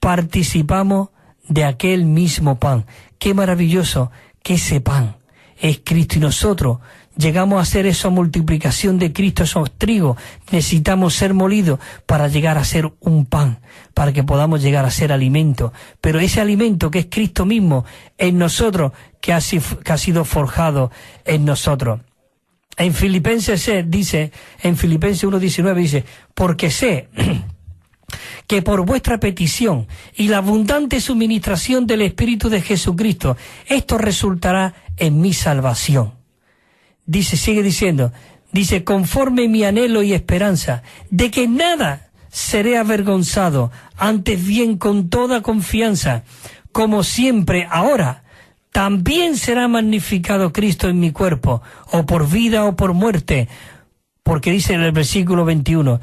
participamos de aquel mismo pan. Qué maravilloso que ese pan es Cristo y nosotros llegamos a ser esa multiplicación de Cristo, esos trigos. Necesitamos ser molidos para llegar a ser un pan, para que podamos llegar a ser alimento. Pero ese alimento que es Cristo mismo en nosotros, que ha sido forjado en nosotros. En Filipenses 1:19 dice, porque sé que por vuestra petición y la abundante suministración del Espíritu de Jesucristo, esto resultará en mi salvación. Sigue diciendo, conforme mi anhelo y esperanza, de que nada seré avergonzado, antes bien con toda confianza, como siempre ahora, también será magnificado Cristo en mi cuerpo, o por vida o por muerte. Porque dice en el versículo 21,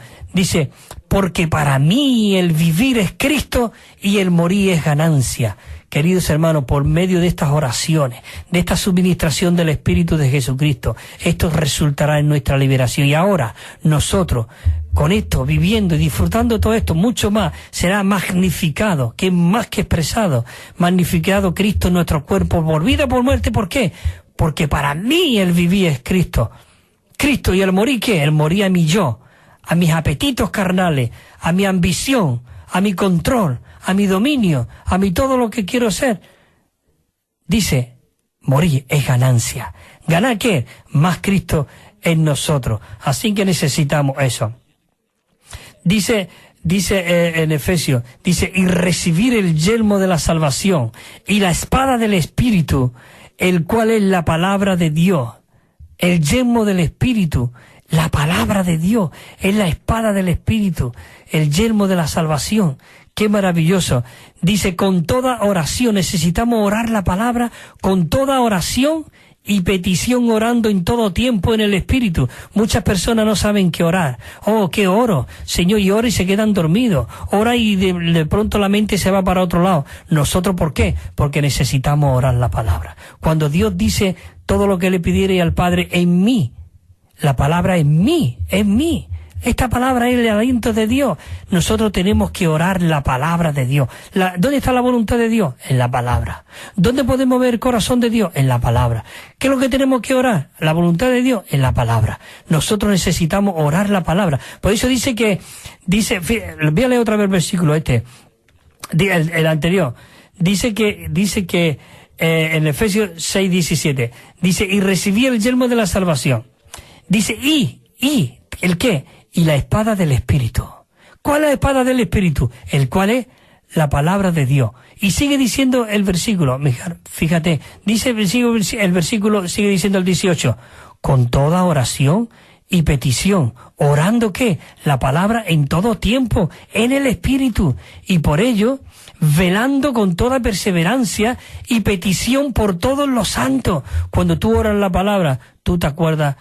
porque para mí el vivir es Cristo y el morir es ganancia. Queridos hermanos, por medio de estas oraciones, de esta suministración del Espíritu de Jesucristo, esto resultará en nuestra liberación. Y ahora, nosotros, con esto, viviendo y disfrutando todo esto, mucho más, será magnificado, que más que expresado, magnificado Cristo en nuestro cuerpo, por vida o por muerte. ¿Por qué? Porque para mí el vivir es Cristo. Cristo, y el morir, ¿qué? El morir a mi yo, a mis apetitos carnales, a mi ambición, a mi control, a mi dominio, a mi todo lo que quiero ser. morir es ganancia. ¿Ganar qué? Más Cristo en nosotros. Así que necesitamos eso. Dice en Efesios, dice, y recibir el yelmo de la salvación y la espada del Espíritu, el cual es la palabra de Dios. El yelmo del Espíritu, la palabra de Dios, es la espada del Espíritu, el yelmo de la salvación. ¡Qué maravilloso! Dice, con toda oración, necesitamos orar la palabra, con toda oración y petición, orando en todo tiempo en el Espíritu. Muchas personas no saben qué orar. Oh, ¿qué oro? Señor, y ora y se quedan dormidos. Ora y de pronto la mente se va para otro lado. ¿Nosotros por qué? Porque necesitamos orar la palabra. Cuando Dios dice todo lo que le pidiere al Padre en mí, la palabra en mí. Esta palabra es el aliento de Dios. Nosotros tenemos que orar la palabra de Dios. ¿Dónde está la voluntad de Dios? En la palabra. ¿Dónde podemos ver el corazón de Dios? En la palabra. ¿Qué es lo que tenemos que orar? La voluntad de Dios en la palabra. Nosotros necesitamos orar la palabra. Por eso dice, voy a leer otra vez el versículo el anterior. Dice que en Efesios 6:17, dice, y recibí el yelmo de la salvación. Dice, ¿el qué? Y la espada del Espíritu. ¿Cuál es la espada del Espíritu? El cual es la palabra de Dios. Y sigue diciendo el versículo, fíjate, dice el versículo, sigue diciendo el 18, con toda oración y petición, orando ¿qué? La palabra en todo tiempo, en el Espíritu, y por ello, velando con toda perseverancia y petición por todos los santos. Cuando tú oras la palabra, tú te acuerdas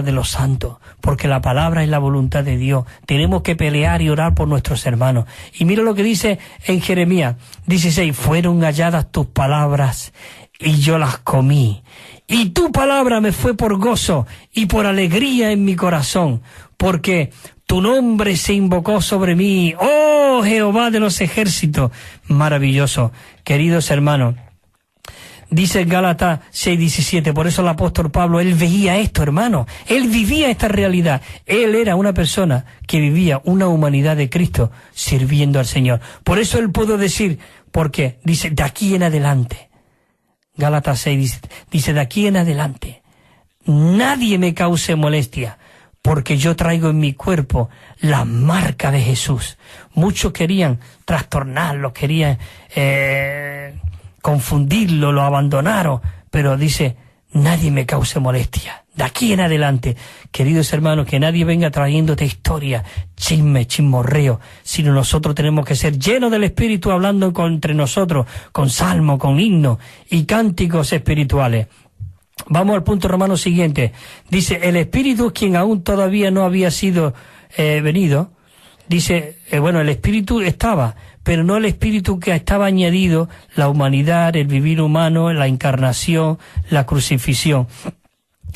de los santos, porque la palabra es la voluntad de Dios. Tenemos que pelear y orar por nuestros hermanos. Y mira lo que dice en Jeremías 16, fueron halladas tus palabras y yo las comí. Y tu palabra me fue por gozo y por alegría en mi corazón, porque tu nombre se invocó sobre mí, oh Jehová de los ejércitos. Maravilloso, queridos hermanos. Dice Gálatas 6:17, por eso el apóstol Pablo, él veía esto, hermano, él vivía esta realidad, él era una persona que vivía una humanidad de Cristo sirviendo al Señor. Por eso él pudo decir, porque dice, de aquí en adelante, Gálatas 6 dice, de aquí en adelante, nadie me cause molestia, porque yo traigo en mi cuerpo la marca de Jesús. Muchos querían trastornarlo, querían confundirlo, lo abandonaron, pero dice, nadie me cause molestia. De aquí en adelante, queridos hermanos, que nadie venga trayéndote historia, chismorreo, sino nosotros tenemos que ser llenos del Espíritu, hablando entre nosotros, con salmos, con himnos y cánticos espirituales. Vamos al punto romano siguiente. Dice, el Espíritu, quien aún todavía no había sido venido, dice, el Espíritu estaba, pero no el Espíritu que estaba añadido, la humanidad, el vivir humano, la encarnación, la crucifixión.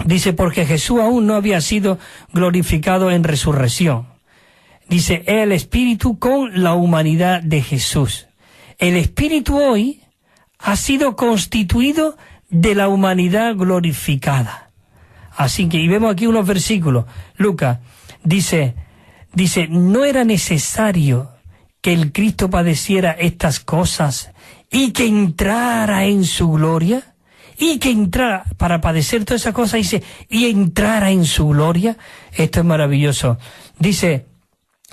Dice, porque Jesús aún no había sido glorificado en resurrección. Dice, el Espíritu con la humanidad de Jesús. El Espíritu hoy ha sido constituido de la humanidad glorificada. Así que, y vemos aquí unos versículos. Lucas dice, no era necesario que el Cristo padeciera estas cosas y que entrara en su gloria, y que entrara para padecer todas esas cosas, dice, y entrara en su gloria. Esto es maravilloso. Dice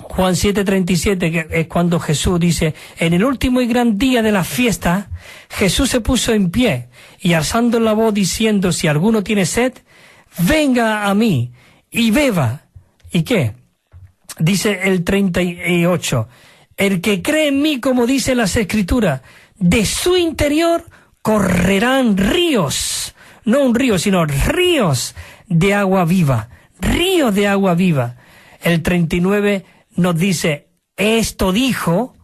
Juan 7:37, que es cuando Jesús dice, en el último y gran día de la fiesta, Jesús se puso en pie y alzando la voz diciendo, si alguno tiene sed, venga a mí y beba. ¿Y qué? Dice el 38, el que cree en mí, como dice las Escrituras, de su interior correrán ríos, no un río, sino ríos de agua viva, ríos de agua viva. El 39 nos dice, esto dijo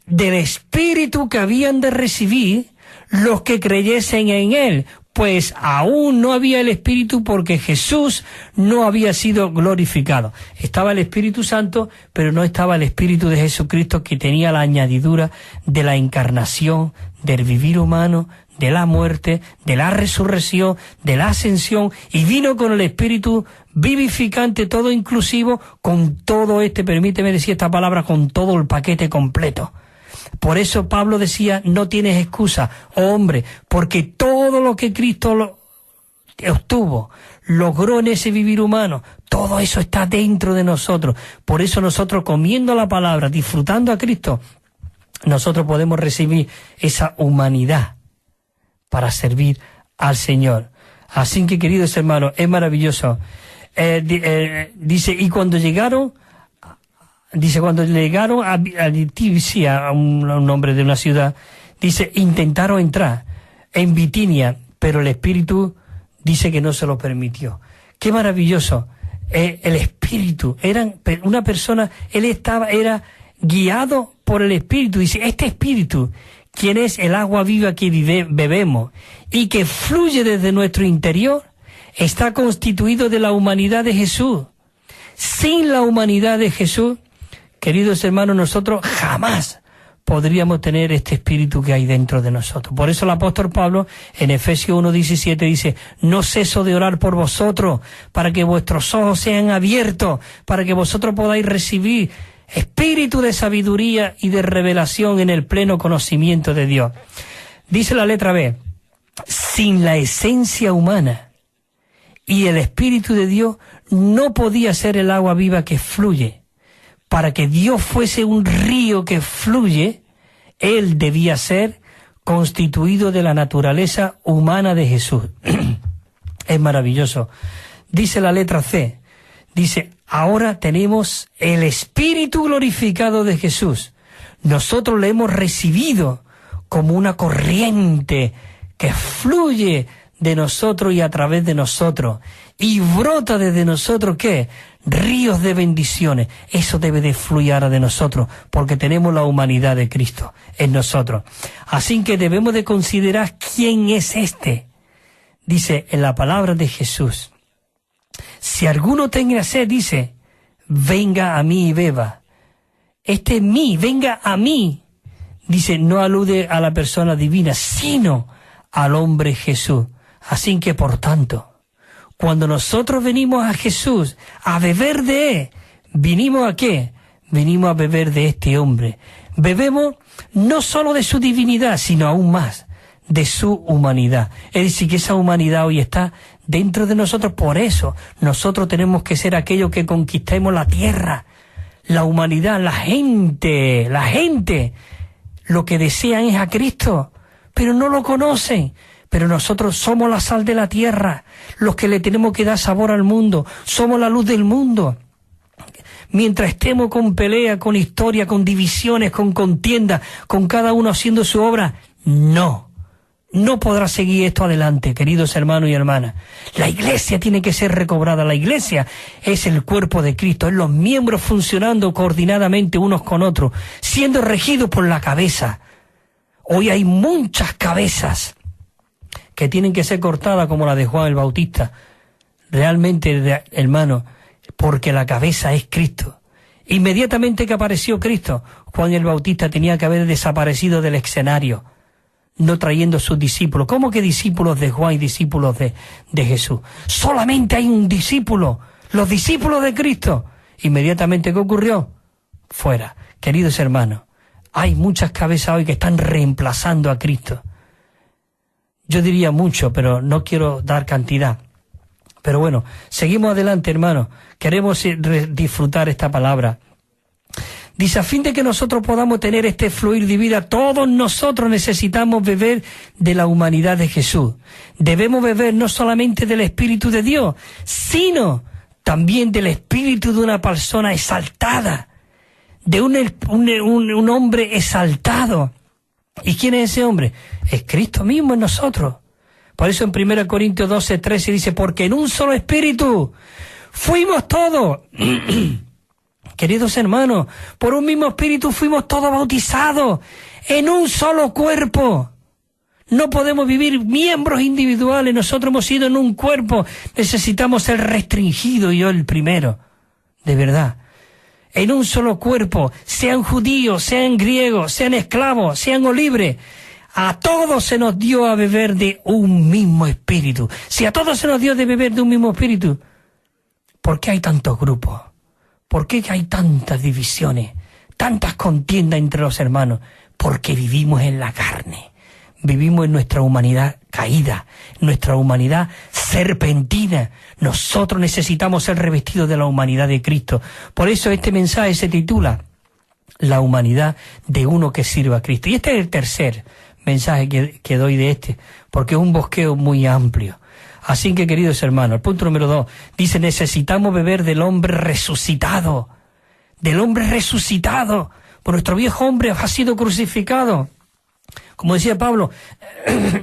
del Espíritu que habían de recibir los que creyesen en él, pues aún no había el Espíritu porque Jesús no había sido glorificado. Estaba el Espíritu Santo, pero no estaba el Espíritu de Jesucristo, que tenía la añadidura de la encarnación, del vivir humano, de la muerte, de la resurrección, de la ascensión, y vino con el Espíritu vivificante, todo inclusivo, con todo permíteme decir esta palabra, con todo el paquete completo. Por eso Pablo decía, no tienes excusa, oh hombre, porque todo lo que Cristo obtuvo, logró en ese vivir humano, todo eso está dentro de nosotros. Por eso nosotros, comiendo la palabra, disfrutando a Cristo, nosotros podemos recibir esa humanidad para servir al Señor. Así que, queridos hermanos, es maravilloso. Dice, y cuando llegaron a Bitinia, un nombre de una ciudad, dice, intentaron entrar en Bitinia, pero el Espíritu dice que no se lo permitió. Qué maravilloso. El Espíritu, una persona, era guiado por el Espíritu. Dice, este Espíritu, quien es el agua viva que bebemos y que fluye desde nuestro interior, está constituido de la humanidad de Jesús. Sin la humanidad de Jesús, queridos hermanos, nosotros jamás podríamos tener este espíritu que hay dentro de nosotros. Por eso el apóstol Pablo en Efesios 1:17 dice, no ceso de orar por vosotros, para que vuestros ojos sean abiertos, para que vosotros podáis recibir espíritu de sabiduría y de revelación en el pleno conocimiento de Dios. Dice la letra B, sin la esencia humana y el Espíritu de Dios no podía ser el agua viva que fluye. Para que Dios fuese un río que fluye, Él debía ser constituido de la naturaleza humana de Jesús. Es maravilloso. Dice la letra C, dice, ahora tenemos el Espíritu glorificado de Jesús. Nosotros le hemos recibido como una corriente que fluye de nosotros y a través de nosotros, y brota desde nosotros, ¿qué? Ríos de bendiciones. Eso debe de fluir ahora de nosotros, porque tenemos la humanidad de Cristo en nosotros. Así que debemos de considerar quién es este. Dice en la palabra de Jesús, si alguno tenga sed, dice, venga a mí y beba. Este es mí, venga a mí. Dice, no alude a la persona divina, sino al hombre Jesús. Así que, por tanto, cuando nosotros venimos a Jesús a beber de Él, ¿vinimos a qué? Venimos a beber de este hombre. Bebemos no solo de su divinidad, sino aún más de su humanidad. Es decir, que esa humanidad hoy está dentro de nosotros. Por eso nosotros tenemos que ser aquellos que conquistemos la tierra, la humanidad, la gente. Lo que desean es a Cristo, pero no lo conocen. Pero nosotros somos la sal de la tierra, los que le tenemos que dar sabor al mundo, somos la luz del mundo. Mientras estemos con pelea, con historia, con divisiones, con contienda, con cada uno haciendo su obra, no podrá seguir esto adelante, queridos hermanos y hermanas. La iglesia tiene que ser recobrada. La iglesia es el cuerpo de Cristo, es los miembros funcionando coordinadamente unos con otros, siendo regidos por la cabeza. Hoy hay muchas cabezas que tienen que ser cortadas como la de Juan el Bautista. Realmente, hermano, porque la cabeza es Cristo. Inmediatamente que apareció Cristo, Juan el Bautista tenía que haber desaparecido del escenario, no trayendo sus discípulos. ¿Cómo que discípulos de Juan y discípulos de Jesús? Solamente hay un discípulo, los discípulos de Cristo. Inmediatamente, ¿qué ocurrió? Fuera. Queridos hermanos, hay muchas cabezas hoy que están reemplazando a Cristo. Yo diría mucho, pero no quiero dar cantidad. Pero bueno, seguimos adelante, hermanos. Queremos disfrutar esta palabra. Dice, a fin de que nosotros podamos tener este fluir de vida, todos nosotros necesitamos beber de la humanidad de Jesús. Debemos beber no solamente del Espíritu de Dios, sino también del Espíritu de una persona exaltada, de un hombre exaltado. ¿Y quién es ese hombre? Es Cristo mismo en nosotros. Por eso en 1 Corintios 12:13 dice, porque en un solo espíritu fuimos todos, queridos hermanos, por un mismo espíritu fuimos todos bautizados, en un solo cuerpo. No podemos vivir miembros individuales, nosotros hemos sido en un cuerpo, necesitamos ser restringidos, y yo el primero, de verdad. En un solo cuerpo, sean judíos, sean griegos, sean esclavos, sean libres. A todos se nos dio a beber de un mismo espíritu. Si a todos se nos dio de beber de un mismo espíritu, ¿por qué hay tantos grupos? ¿Por qué hay tantas divisiones? Tantas contiendas entre los hermanos. porque vivimos en la carne. Vivimos en nuestra humanidad caída, nuestra humanidad serpentina. Nosotros necesitamos ser revestidos de la humanidad de Cristo. Por eso este mensaje se titula La humanidad de uno que sirva a Cristo. Y este es el tercer mensaje que doy de porque es un bosqueo muy amplio. Así que, queridos hermanos, el punto número 2 dice: necesitamos beber del hombre resucitado. Del hombre resucitado. Por nuestro viejo hombre ha sido crucificado. Como decía Pablo,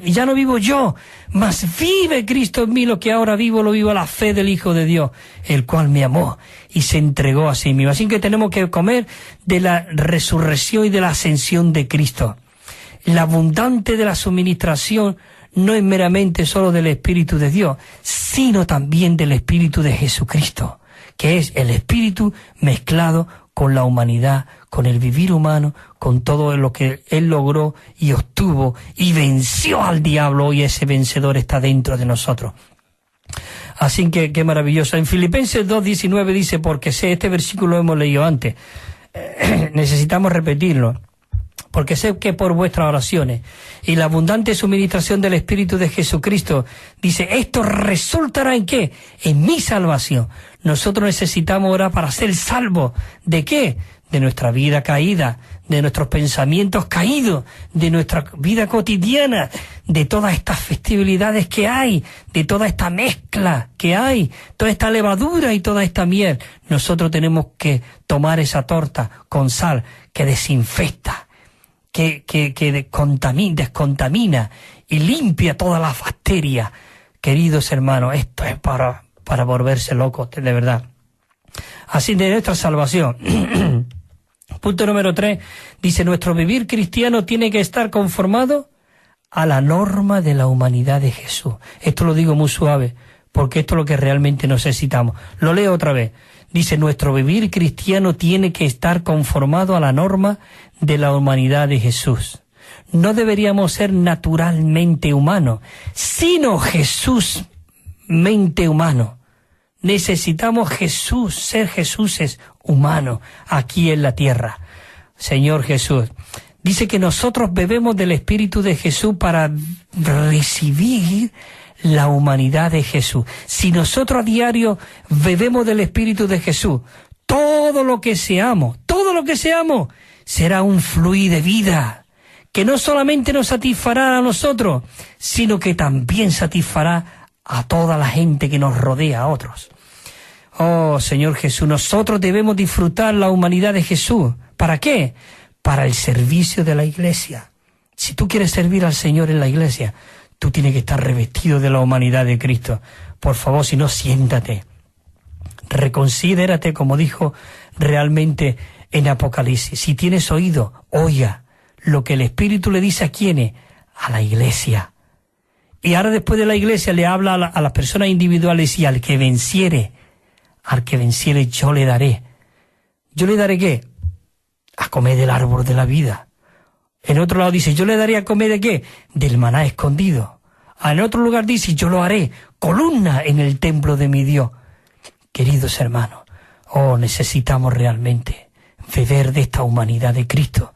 ya no vivo yo, mas vive Cristo en mí. Lo que ahora vivo, lo vivo a la fe del Hijo de Dios, el cual me amó y se entregó a sí mismo. Así que tenemos que comer de la resurrección y de la ascensión de Cristo. La abundante de la suministración no es meramente solo del Espíritu de Dios, sino también del Espíritu de Jesucristo, que es el Espíritu mezclado con la humanidad, con el vivir humano, con todo lo que Él logró y obtuvo y venció al diablo. Hoy ese vencedor está dentro de nosotros. Así que qué maravilloso. En Filipenses 2:19 dice, porque sé, este versículo lo hemos leído antes, necesitamos repetirlo. Porque sé que por vuestras oraciones y la abundante suministración del Espíritu de Jesucristo, dice, esto resultará ¿en qué? En mi salvación. Nosotros necesitamos orar para ser salvos. ¿De qué? De nuestra vida caída, de nuestros pensamientos caídos, de nuestra vida cotidiana, de todas estas festividades que hay, de toda esta mezcla que hay, toda esta levadura y toda esta miel. Nosotros tenemos que tomar esa torta con sal que desinfecta, que descontamina y limpia todas las bacterias. Queridos hermanos, esto es para volverse locos, de verdad. Así de nuestra salvación. Punto número 3, dice, nuestro vivir cristiano tiene que estar conformado a la norma de la humanidad de Jesús. Esto lo digo muy suave, porque esto es lo que realmente necesitamos. Lo leo otra vez. Dice, nuestro vivir cristiano tiene que estar conformado a la norma de la humanidad de Jesús. No deberíamos ser naturalmente humanos, sino Jesús, mente humano. Necesitamos ser Jesús humano aquí en la tierra. Señor Jesús, dice que nosotros bebemos del Espíritu de Jesús para recibir la humanidad de Jesús. Si nosotros a diario bebemos del Espíritu de Jesús, todo lo que seamos, será un fluir de vida, que no solamente nos satisfará a nosotros, sino que también satisfará a toda la gente que nos rodea, a otros. Oh, Señor Jesús, nosotros debemos disfrutar la humanidad de Jesús. ¿Para qué? Para el servicio de la iglesia. Si tú quieres servir al Señor en la iglesia, tú tienes que estar revestido de la humanidad de Cristo. Por favor, si no, siéntate. Reconsidérate, como dijo realmente en Apocalipsis. Si tienes oído, oiga lo que el Espíritu le dice a quiénes, a la iglesia. Y ahora después de la iglesia le habla a las personas individuales y al que venciere yo le daré. ¿Yo le daré qué? A comer del árbol de la vida. En otro lado dice, yo le daré a comer de qué? Del maná escondido. En otro lugar dice, yo lo haré columna en el templo de mi Dios. Queridos hermanos, necesitamos realmente beber de esta humanidad de Cristo.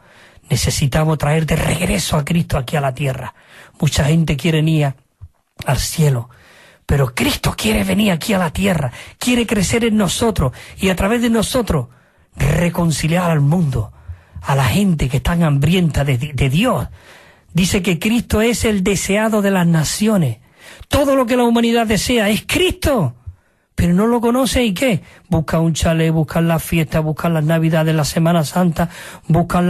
Necesitamos traer de regreso a Cristo aquí a la tierra. Mucha gente quiere ir al cielo, pero Cristo quiere venir aquí a la tierra, quiere crecer en nosotros y a través de nosotros reconciliar al mundo, a la gente que está hambrienta de Dios. Dice que Cristo es el deseado de las naciones. Todo lo que la humanidad desea es Cristo, pero no lo conoce. ¿Y qué? Buscan un chalet, buscan las fiestas, buscan las Navidades, la Semana Santa, buscan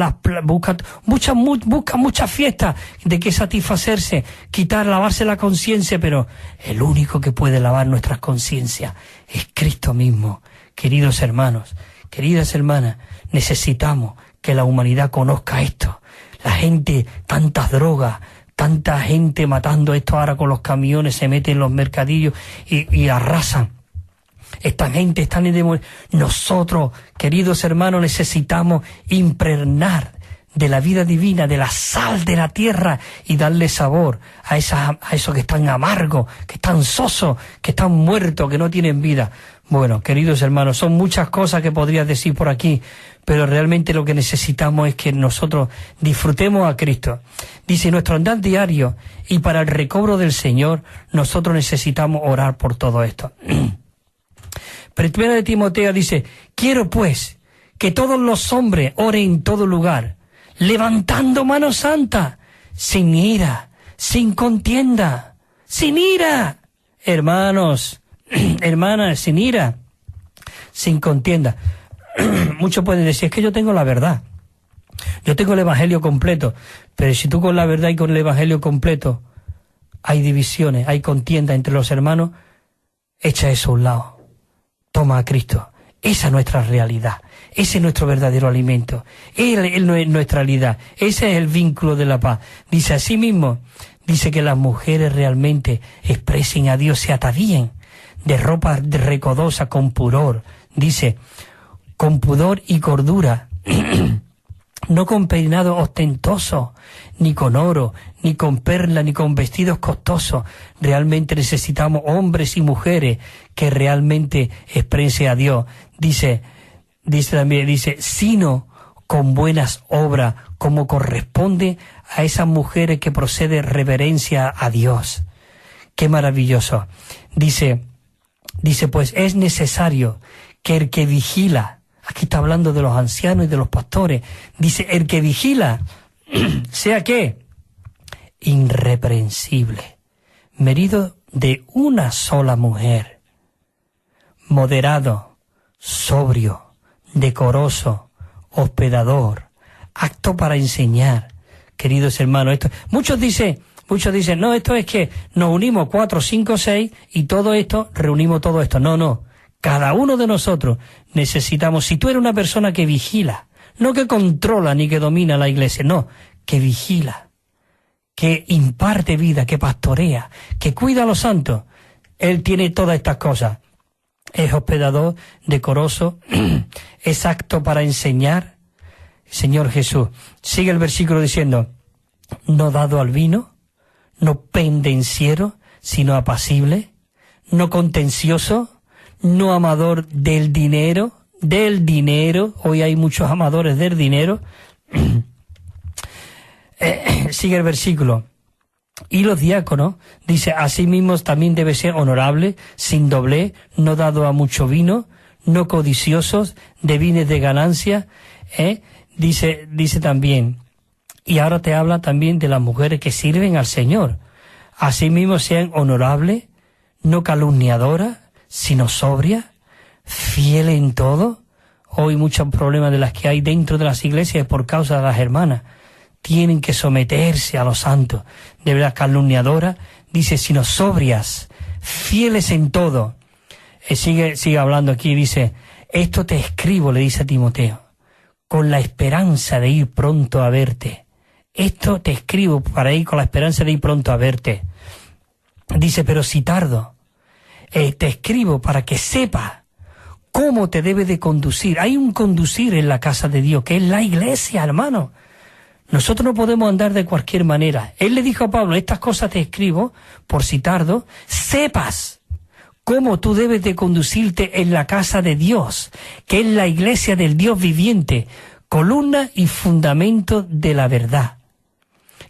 muchas fiestas de que satisfacerse, lavarse la conciencia, pero el único que puede lavar nuestras conciencias es Cristo mismo. Queridos hermanos, queridas hermanas, necesitamos que la humanidad conozca esto. La gente, tantas drogas, tanta gente matando esto ahora con los camiones, se meten en los mercadillos y arrasan. Esta gente está en el demonio. Nosotros, queridos hermanos, necesitamos impregnar de la vida divina, de la sal de la tierra, y darle sabor a esos que están amargos, que están sosos, que están muertos, que no tienen vida. Bueno, queridos hermanos, son muchas cosas que podrías decir por aquí, pero realmente lo que necesitamos es que nosotros disfrutemos a Cristo. Dice, nuestro andar diario y para el recobro del Señor, nosotros necesitamos orar por todo esto. Primera de Timoteo dice, quiero pues que todos los hombres oren en todo lugar, levantando mano santa, sin ira, sin contienda, sin ira. Hermanos, hermanas, sin ira, sin contienda. Muchos pueden decir, es que yo tengo la verdad, yo tengo el Evangelio completo, pero si tú con la verdad y con el Evangelio completo hay divisiones, hay contienda entre los hermanos, echa eso a un lado, toma a Cristo. Esa es nuestra realidad, ese es nuestro verdadero alimento, Él es nuestra realidad, ese es el vínculo de la paz. Dice así mismo, dice que las mujeres realmente expresen a Dios, se atavíen de ropa recodosa con pudor, dice, con pudor y cordura, no con peinado ostentoso, ni con oro, ni con perlas, ni con vestidos costosos. Realmente necesitamos hombres y mujeres que realmente expresen a Dios. Dice también, sino con buenas obras, como corresponde a esas mujeres que procede reverencia a Dios. Qué maravilloso. Dice, pues es necesario que el que vigila, aquí está hablando de los ancianos y de los pastores, dice, el que vigila, sea ¿qué? Irreprensible, marido de una sola mujer, moderado, sobrio, decoroso, hospedador, apto para enseñar. Queridos hermanos, muchos dicen, no, esto es que nos unimos 4, 5, 6 y todo esto, reunimos todo esto. No. Cada uno de nosotros necesitamos, si tú eres una persona que vigila, no que controla ni que domina la iglesia, no, que vigila, que imparte vida, que pastorea, que cuida a los santos, él tiene todas estas cosas. Es hospedador, decoroso, es apto para enseñar. Señor Jesús, sigue el versículo diciendo, no dado al vino, no pendenciero, sino apacible, no contencioso, no amador del dinero, hoy hay muchos amadores del dinero. Sigue el versículo. Y los diáconos, dice, asimismo también debe ser honorable, sin doblez, no dado a mucho vino, no codiciosos de bienes de ganancia, dice también. Y ahora te habla también de las mujeres que sirven al Señor. Asimismo sean honorables, no calumniadoras, sino sobria, fiel en todo. Hoy muchos problemas de las que hay dentro de las iglesias es por causa de las hermanas. Tienen que someterse a los santos. De verdad, calumniadoras, dice, sino sobrias, fieles en todo. Sigue hablando aquí, dice, esto te escribo, le dice a Timoteo, con la esperanza de ir pronto a verte. Esto te escribo para ir con la esperanza de ir pronto a verte. Dice, pero si tardo, te escribo para que sepas cómo te debe de conducir. Hay un conducir en la casa de Dios, que es la iglesia, hermano. Nosotros no podemos andar de cualquier manera. Él le dijo a Pablo, estas cosas te escribo, por si tardo, sepas cómo tú debes de conducirte en la casa de Dios, que es la iglesia del Dios viviente, columna y fundamento de la verdad.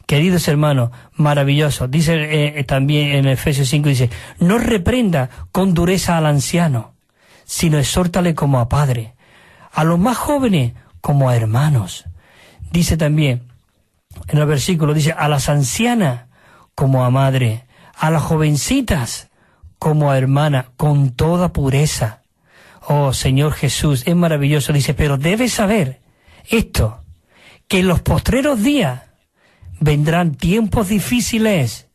Queridos hermanos, maravilloso. Dice también en Efesios 5, dice, no reprenda con dureza al anciano, sino exhórtale como a padre, a los más jóvenes como a hermanos. Dice también, en el versículo, dice, a las ancianas como a madre, a las jovencitas como a hermana, con toda pureza. Oh, Señor Jesús, es maravilloso. Dice, pero debes saber esto, que en los postreros días vendrán tiempos difíciles,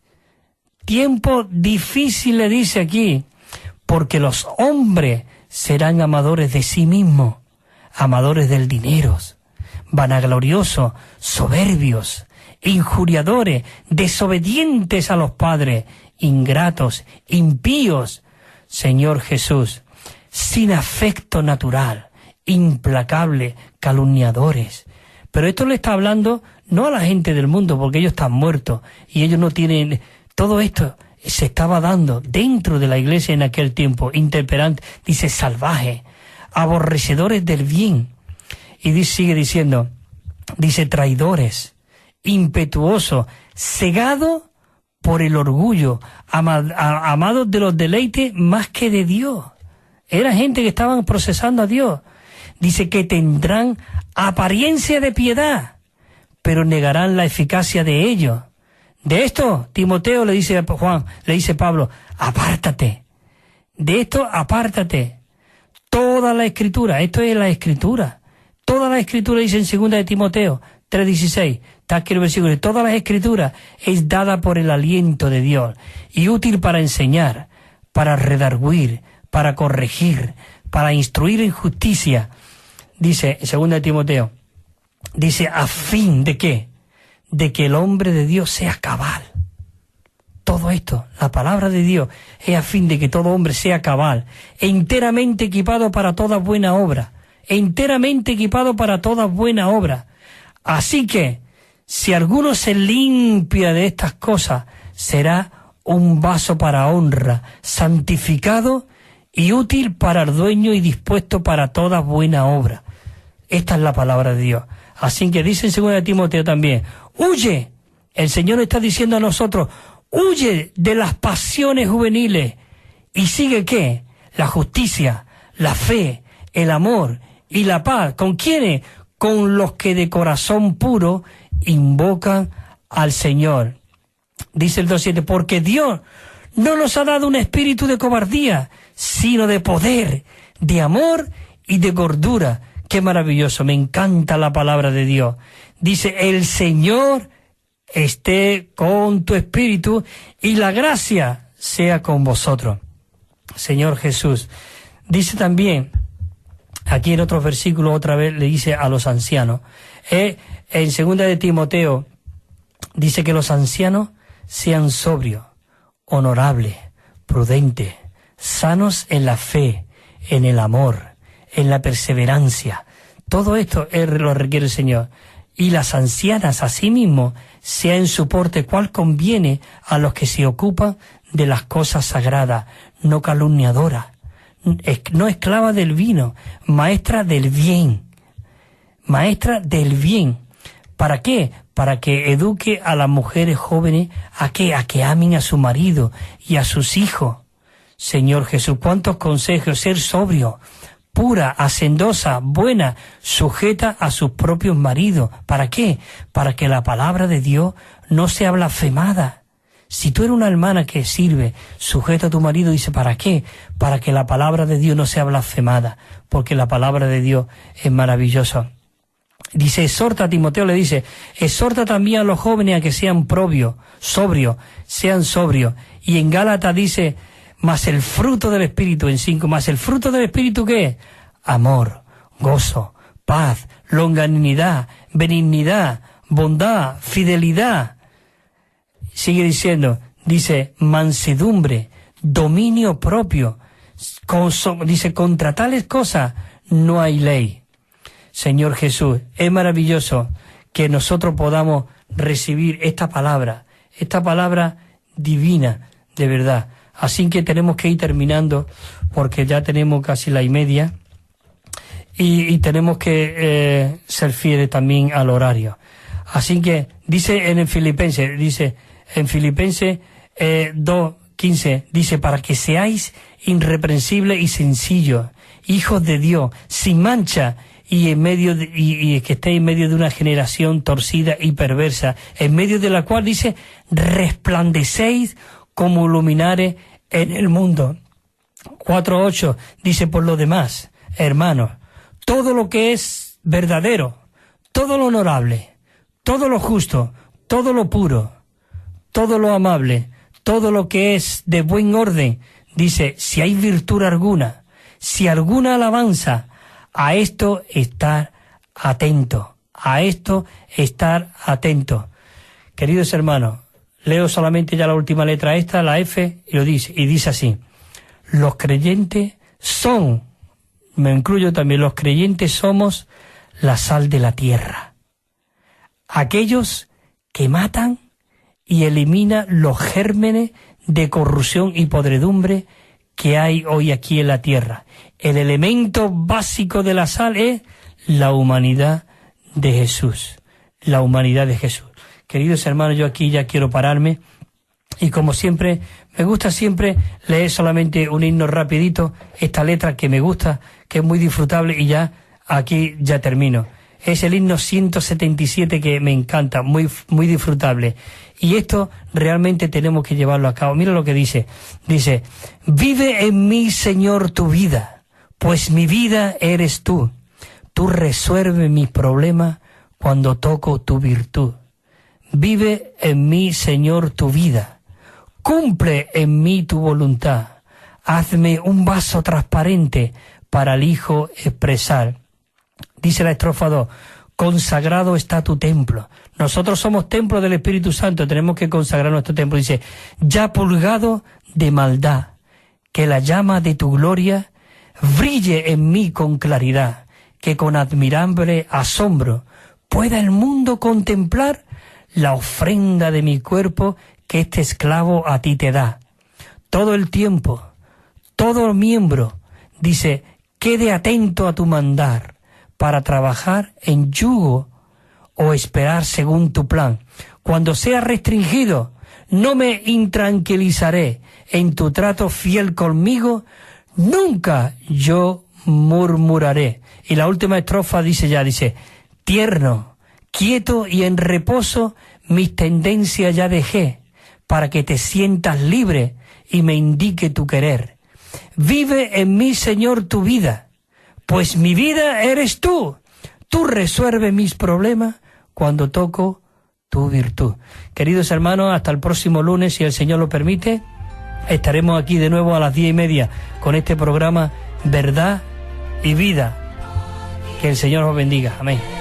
dice aquí, porque los hombres serán amadores de sí mismos, amadores del dinero, vanagloriosos, soberbios, injuriadores, desobedientes a los padres, ingratos, impíos, Señor Jesús, sin afecto natural, implacables, calumniadores, Pero esto le está hablando no a la gente del mundo, porque ellos están muertos y ellos no tienen... Todo esto se estaba dando dentro de la iglesia en aquel tiempo, intemperante, dice salvaje, aborrecedores del bien. Y sigue diciendo, dice traidores, impetuosos, cegados por el orgullo, amados de los deleites más que de Dios. Era gente que estaban procesando a Dios. Dice que tendrán apariencia de piedad, pero negarán la eficacia de ellos. De esto, Timoteo le dice Pablo, apártate. De esto, apártate. Toda la Escritura, esto es la Escritura. Toda la Escritura, dice en 2 de Timoteo 3:16, está aquí el versículo, toda la Escritura es dada por el aliento de Dios y útil para enseñar, para redarguir, para corregir, para instruir en justicia. Dice en 2 de Timoteo, dice, ¿a fin de qué? De que el hombre de Dios sea cabal. Todo esto, la palabra de Dios, es a fin de que todo hombre sea cabal, enteramente equipado para toda buena obra, enteramente equipado para toda buena obra. Así que, si alguno se limpia de estas cosas, será un vaso para honra, santificado y útil para el dueño y dispuesto para toda buena obra. Esta es la palabra de Dios. Así que dice en 2 de Timoteo también, huye. El Señor está diciendo a nosotros, huye de las pasiones juveniles y sigue ¿qué? La justicia, la fe, el amor y la paz. ¿Con quiénes? Con los que de corazón puro invocan al Señor. Dice el 2:7, porque Dios no nos ha dado un espíritu de cobardía, sino de poder, de amor y de cordura. Qué maravilloso, me encanta la palabra de Dios. Dice, el Señor esté con tu espíritu y la gracia sea con vosotros. Señor Jesús. Dice también, aquí en otros versículos otra vez le dice a los ancianos, en 2 de Timoteo dice que los ancianos sean sobrios, honorables, prudentes, sanos en la fe, en el amor, en la perseverancia. Todo esto lo requiere el Señor. Y las ancianas asimismo sean su porte cual conviene a los que se ocupan de las cosas sagradas, no calumniadoras, no esclava del vino, maestra del bien. Maestra del bien. ¿Para qué? Para que eduque a las mujeres jóvenes a que amen a su marido y a sus hijos. Señor Jesús, cuántos consejos, ser sobrio, pura, hacendosa, buena, sujeta a sus propios maridos. ¿Para qué? Para que la palabra de Dios no sea blasfemada. Si tú eres una hermana que sirve, sujeta a tu marido, dice, ¿para qué? Para que la palabra de Dios no sea blasfemada, porque la palabra de Dios es maravillosa. Dice, exhorta a Timoteo, le dice, exhorta también a los jóvenes a que sean sobrios, sean sobrios. Y en Gálatas dice, más el fruto del Espíritu, en 5, más el fruto del Espíritu, ¿qué es? Amor, gozo, paz, longanimidad, benignidad, bondad, fidelidad. Sigue diciendo, dice, mansedumbre, dominio propio. Dice, contra tales cosas no hay ley. Señor Jesús, es maravilloso que nosotros podamos recibir esta palabra divina, de verdad. Así que tenemos que ir terminando, porque ya tenemos casi la 1:30, y tenemos que ser fieles también al horario. Así que dice en Filipenses 2:15, dice, para que seáis irreprensibles y sencillos, hijos de Dios, sin mancha, y que estéis en medio de una generación torcida y perversa, en medio de la cual dice, resplandecéis como luminares en el mundo. 4:8 dice, por lo demás, hermanos, todo lo que es verdadero, todo lo honorable, todo lo justo, todo lo puro, todo lo amable, todo lo que es de buen orden, dice, si hay virtud alguna, si alguna alabanza, a esto estar atento, Queridos hermanos, leo solamente ya la última letra esta, la F, y dice así, los creyentes me incluyo también, los creyentes somos la sal de la tierra. aquellos que matan y eliminan los gérmenes de corrupción y podredumbre que hay hoy aquí en la tierra. El elemento básico de la sal es la humanidad de Jesús. La humanidad de Jesús. Queridos hermanos, yo aquí ya quiero pararme y como siempre, me gusta siempre leer solamente un himno rapidito, esta letra que me gusta, que es muy disfrutable y ya aquí ya termino. Es el himno 177 que me encanta, muy disfrutable. Y esto realmente tenemos que llevarlo a cabo. Mira lo que dice. Dice, vive en mí, Señor, tu vida, pues mi vida eres tú. Tú resuelves mis problemas cuando toco tu virtud. Vive en mí, Señor, tu vida. Cumple en mí tu voluntad. Hazme un vaso transparente para el Hijo expresar. Dice la estrofa 2, consagrado está tu templo. Nosotros somos templo del Espíritu Santo, tenemos que consagrar nuestro templo. Dice, ya purgado de maldad, que la llama de tu gloria brille en mí con claridad, que con admirable asombro pueda el mundo contemplar la ofrenda de mi cuerpo que este esclavo a ti te da. Todo el tiempo, todo miembro, dice, quede atento a tu mandar, para trabajar en yugo o esperar según tu plan. Cuando sea restringido, no me intranquilizaré. En tu trato fiel conmigo, nunca yo murmuraré. Y la última estrofa dice, tierno, quieto y en reposo, mis tendencias ya dejé, para que te sientas libre y me indique tu querer. Vive en mí, Señor, tu vida, pues mi vida eres tú. Tú resuelves mis problemas cuando toco tu virtud. Queridos hermanos, hasta el próximo lunes, si el Señor lo permite, estaremos aquí de nuevo a las 10:30 con este programa Verdad y Vida. Que el Señor os bendiga. Amén.